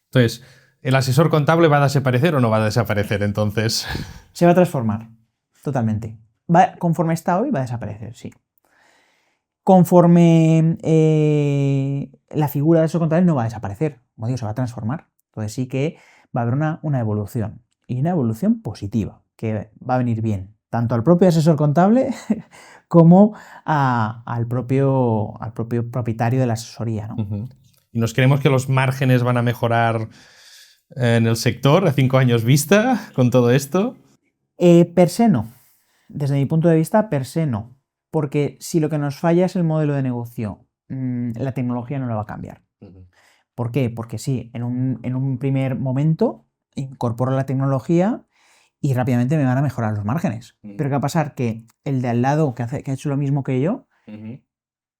Entonces, ¿el asesor contable va a desaparecer o no va a desaparecer entonces? Se va a transformar, totalmente. Conforme está hoy, va a desaparecer, sí. Conforme la figura del asesor contable no va a desaparecer, como digo, se va a transformar. Entonces sí que va a haber una evolución, y una evolución positiva, que va a venir bien, tanto al propio asesor contable como al propio propietario de la asesoría, ¿no? ¿Y nos creemos que los márgenes van a mejorar en el sector a 5 años vista con todo esto? Per se no. Desde mi punto de vista, per se no. Porque si lo que nos falla es el modelo de negocio, la tecnología no la va a cambiar. ¿Por qué? Porque sí, en un primer momento incorporo la tecnología y rápidamente me van a mejorar los márgenes. Pero ¿qué va a pasar? Que el de al lado que ha hecho lo mismo que yo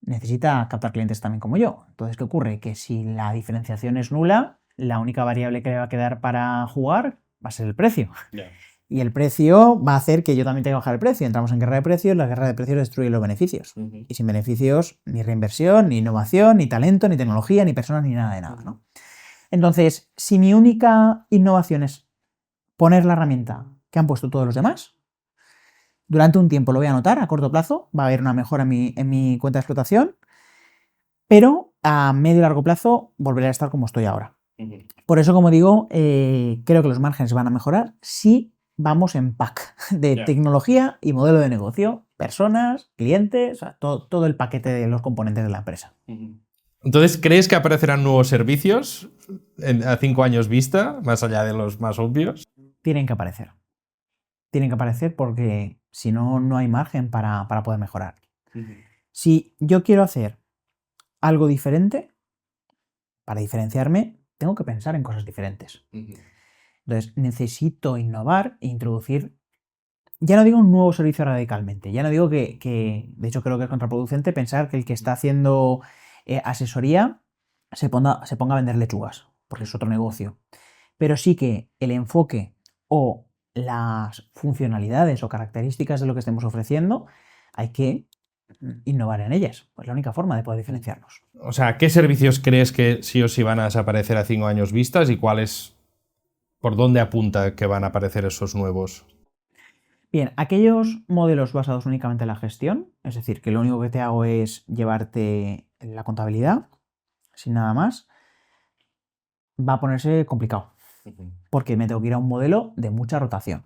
necesita captar clientes también como yo. Entonces, ¿qué ocurre? Que si la diferenciación es nula, la única variable que le va a quedar para jugar va a ser el precio. Yeah. Y el precio va a hacer que yo también tenga que bajar el precio. Entramos en guerra de precios, la guerra de precios destruye los beneficios. Y sin beneficios, ni reinversión, ni innovación, ni talento, ni tecnología, ni personas, ni nada de nada, ¿no? Entonces, si mi única innovación es poner la herramienta que han puesto todos los demás, durante un tiempo lo voy a notar, a corto plazo, va a haber una mejora en mi cuenta de explotación, pero a medio y largo plazo volveré a estar como estoy ahora. Por eso, como digo, creo que los márgenes van a mejorar si vamos en pack de tecnología y modelo de negocio, personas, clientes, o sea, todo el paquete de los componentes de la empresa. Entonces, ¿crees que aparecerán nuevos servicios a 5 años vista, más allá de los más obvios? Tienen que aparecer. Tienen que aparecer porque si no, no hay margen para poder mejorar. Si yo quiero hacer algo diferente, para diferenciarme, tengo que pensar en cosas diferentes. Entonces, necesito innovar e introducir, ya no digo un nuevo servicio radicalmente, ya no digo que de hecho creo que es contraproducente pensar que el que está haciendo asesoría se ponga a vender lechugas, porque es otro negocio. Pero sí que el enfoque o las funcionalidades o características de lo que estemos ofreciendo, hay que innovar en ellas. Pues la única forma de poder diferenciarnos. O sea, ¿qué servicios crees que sí o sí van a desaparecer a 5 años vistas y cuáles, por dónde apunta que van a aparecer esos nuevos? Bien, aquellos modelos basados únicamente en la gestión, es decir, que lo único que te hago es llevarte la contabilidad, sin nada más, va a ponerse complicado. Porque me tengo que ir a un modelo de mucha rotación.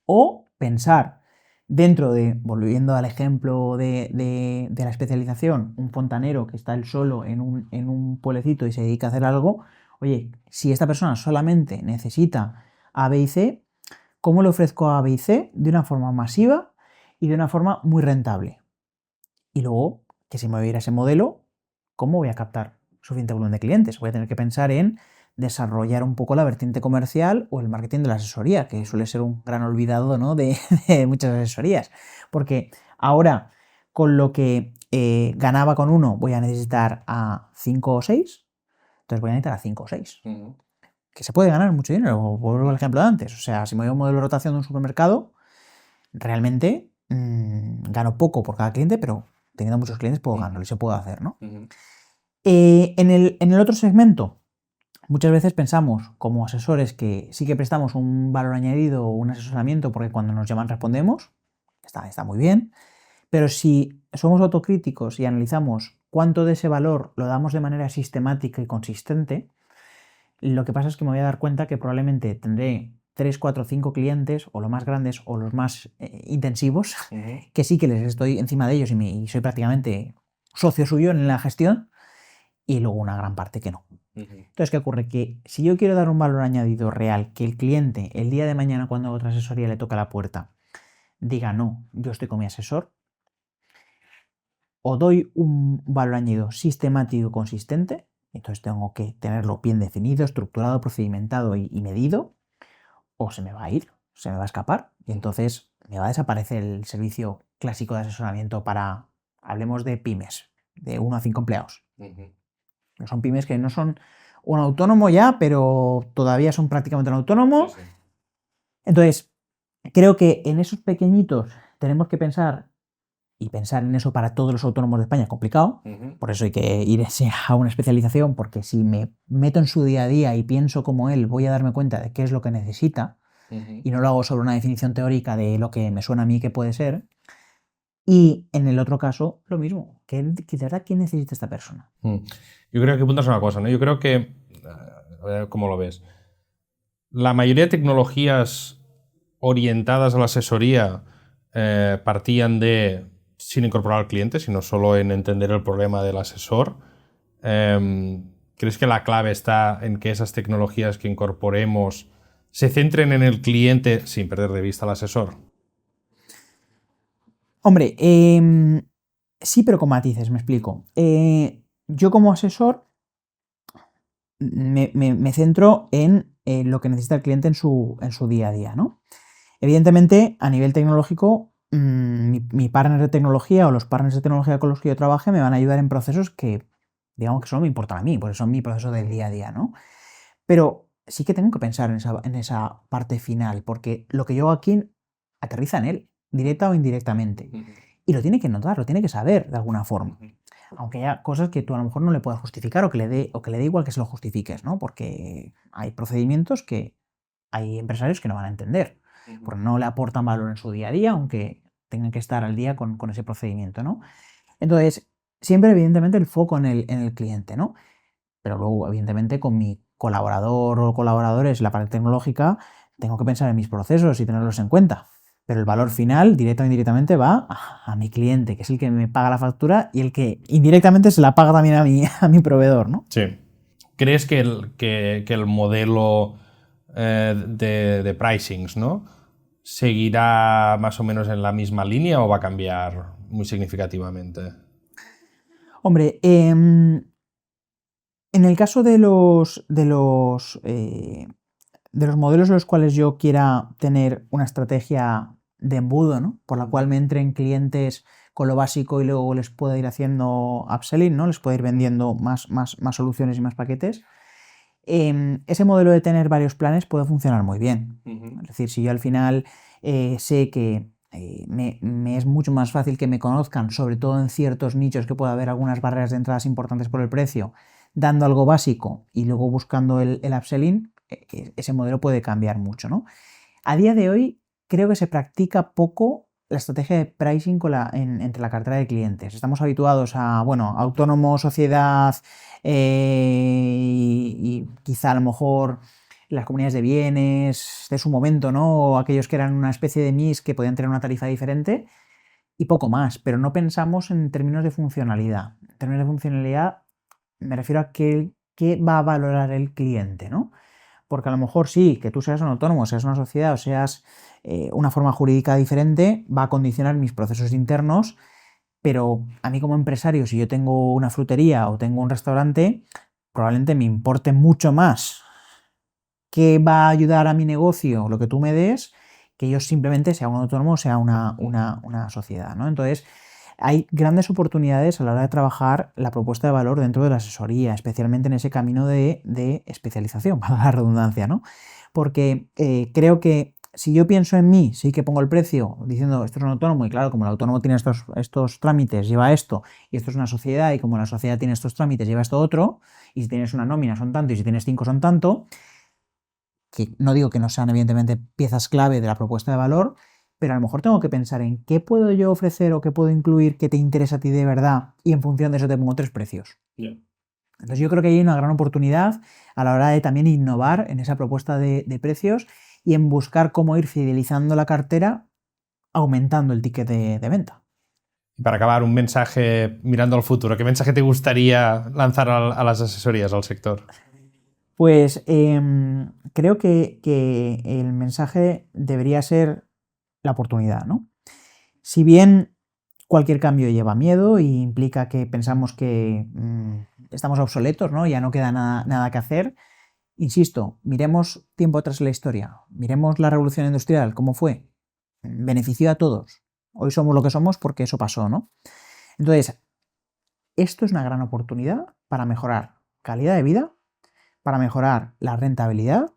O pensar dentro de, volviendo al ejemplo de la especialización, un fontanero que está él solo en un pueblecito y se dedica a hacer algo, oye, si esta persona solamente necesita A, B y C, ¿cómo le ofrezco A, B y C de una forma masiva y de una forma muy rentable? Y luego, que si me voy a ir a ese modelo, ¿cómo voy a captar suficiente volumen de clientes? Voy a tener que pensar en desarrollar un poco la vertiente comercial o el marketing de la asesoría, que suele ser un gran olvidado, ¿no? de muchas asesorías. Porque ahora, con lo que ganaba con uno, voy a necesitar a 5 o 6, entonces voy a necesitar a 5 o 6. Que se puede ganar mucho dinero, vuelvo al ejemplo de antes. O sea, si me voy a un modelo de rotación de un supermercado, realmente gano poco por cada cliente, pero teniendo muchos clientes puedo ganar y se puede hacer, ¿no? En el otro segmento, muchas veces pensamos como asesores que sí que prestamos un valor añadido o un asesoramiento porque cuando nos llaman respondemos, está muy bien, pero si somos autocríticos y analizamos cuánto de ese valor lo damos de manera sistemática y consistente, lo que pasa es que me voy a dar cuenta que probablemente tendré 3, 4, 5 clientes, o los más grandes o los más intensivos, que sí que les estoy encima de ellos y soy prácticamente socio suyo en la gestión, y luego una gran parte que no. Entonces, ¿qué ocurre? Que si yo quiero dar un valor añadido real, que el cliente el día de mañana cuando otra asesoría le toca la puerta, diga no, yo estoy con mi asesor, o doy un valor añadido sistemático y consistente, entonces tengo que tenerlo bien definido, estructurado, procedimentado y medido, o se me va a ir, se me va a escapar, y entonces me va a desaparecer el servicio clásico de asesoramiento para, hablemos de pymes, de 1 a 5 empleados. No son pymes que no son un autónomo ya, pero todavía son prácticamente un autónomo. Sí. Entonces, creo que en esos pequeñitos tenemos que pensar, y pensar en eso para todos los autónomos de España es complicado, por eso hay que irse a una especialización, porque si me meto en su día a día y pienso como él, voy a darme cuenta de qué es lo que necesita, y no lo hago sobre una definición teórica de lo que me suena a mí que puede ser. Y en el otro caso, lo mismo, que de verdad, ¿qué necesita esta persona? Yo creo que apuntas una cosa, ¿no? Yo creo que, a ver cómo lo ves, la mayoría de tecnologías orientadas a la asesoría partían de sin incorporar al cliente, sino solo en entender el problema del asesor. ¿Crees que la clave está en que esas tecnologías que incorporemos se centren en el cliente sin perder de vista al asesor? Hombre, sí, pero con matices, me explico. Yo como asesor me centro en lo que necesita el cliente en su día a día, ¿no? Evidentemente, a nivel tecnológico, mi partner de tecnología o los partners de tecnología con los que yo trabaje me van a ayudar en procesos que, digamos que solo me importan a mí, porque son mi proceso del día a día, ¿no? Pero sí que tengo que pensar en esa parte final, porque lo que yo hago aquí aterriza en él, directa o indirectamente. Y lo tiene que notar, lo tiene que saber de alguna forma. Aunque haya cosas que tú a lo mejor no le puedas justificar o que le dé igual que se lo justifiques, ¿no? Porque hay procedimientos que hay empresarios que no van a entender, porque no le aportan valor en su día a día, aunque tengan que estar al día con ese procedimiento, ¿no? Entonces, siempre evidentemente el foco en el cliente, ¿no? Pero luego, evidentemente, con mi colaborador o colaboradores, la parte tecnológica, tengo que pensar en mis procesos y tenerlos en cuenta. Pero el valor final, directa o indirectamente, va a mi cliente, que es el que me paga la factura y el que indirectamente se la paga también a mi proveedor, ¿no? Sí. ¿Crees que el modelo de pricings, ¿no? seguirá más o menos en la misma línea o va a cambiar muy significativamente? Hombre, en el caso de los modelos en los cuales yo quiera tener una estrategia de embudo, ¿no? Por la cual me entren clientes con lo básico y luego les pueda ir haciendo upselling, ¿no? Les pueda ir vendiendo más soluciones y más paquetes. Ese modelo de tener varios planes puede funcionar muy bien. Es decir, si yo al final sé que me es mucho más fácil que me conozcan, sobre todo en ciertos nichos que pueda haber algunas barreras de entradas importantes por el precio, dando algo básico y luego buscando el upselling, ese modelo puede cambiar mucho, ¿no? A día de hoy creo que se practica poco la estrategia de pricing entre la cartera de clientes. Estamos habituados a, bueno, autónomo, sociedad y quizá a lo mejor las comunidades de bienes de su momento, ¿no? O aquellos que eran una especie de MIS que podían tener una tarifa diferente y poco más, pero no pensamos en términos de funcionalidad. En términos de funcionalidad me refiero a qué va a valorar el cliente, ¿no? Porque a lo mejor sí, que tú seas un autónomo, seas una sociedad o seas una forma jurídica diferente, va a condicionar mis procesos internos, pero a mí como empresario, si yo tengo una frutería o tengo un restaurante, probablemente me importe mucho más qué va a ayudar a mi negocio lo que tú me des, que yo simplemente sea un autónomo o sea una sociedad, ¿no? Entonces, hay grandes oportunidades a la hora de trabajar la propuesta de valor dentro de la asesoría, especialmente en ese camino de especialización, para la redundancia, ¿no? Porque creo que si yo pienso en mí, sí que pongo el precio diciendo esto es un autónomo y claro, como el autónomo tiene estos trámites, lleva esto, y esto es una sociedad y como la sociedad tiene estos trámites, lleva esto otro, y si tienes una nómina son tanto y si tienes 5 son tanto, que no digo que no sean evidentemente piezas clave de la propuesta de valor, pero a lo mejor tengo que pensar en qué puedo yo ofrecer o qué puedo incluir que te interesa a ti de verdad y en función de eso te pongo 3 precios. Yeah. Entonces yo creo que hay una gran oportunidad a la hora de también innovar en esa propuesta de precios y en buscar cómo ir fidelizando la cartera aumentando el ticket de venta. Y para acabar, un mensaje mirando al futuro. ¿Qué mensaje te gustaría lanzar a las asesorías, al sector? Pues creo que el mensaje debería ser la oportunidad, ¿no? Si bien cualquier cambio lleva miedo e implica que pensamos que estamos obsoletos, ¿no? Ya no queda nada que hacer, insisto, miremos tiempo atrás en la historia, miremos la revolución industrial, cómo fue, benefició a todos. Hoy somos lo que somos porque eso pasó, ¿no? Entonces, esto es una gran oportunidad para mejorar calidad de vida, para mejorar la rentabilidad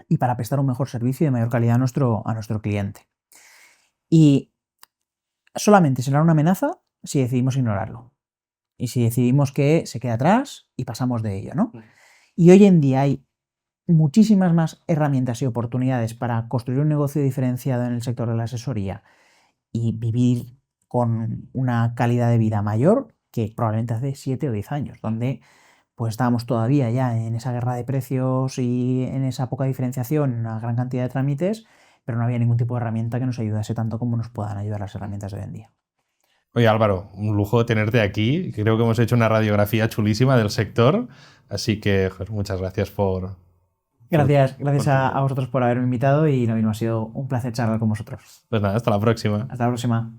y para prestar un mejor servicio de mayor calidad a nuestro cliente. Y solamente será una amenaza si decidimos ignorarlo. Y si decidimos que se queda atrás y pasamos de ello, ¿no? Y hoy en día hay muchísimas más herramientas y oportunidades para construir un negocio diferenciado en el sector de la asesoría y vivir con una calidad de vida mayor que probablemente hace 7 o 10 años, donde pues estábamos todavía ya en esa guerra de precios y en esa poca diferenciación, una gran cantidad de trámites, pero no había ningún tipo de herramienta que nos ayudase tanto como nos puedan ayudar las herramientas de hoy en día. Oye, Álvaro, un lujo tenerte aquí. Creo que hemos hecho una radiografía chulísima del sector, así que joder, muchas gracias por Gracias a vosotros por haberme invitado y lo mismo, ha sido un placer charlar con vosotros. Pues nada, hasta la próxima. Hasta la próxima.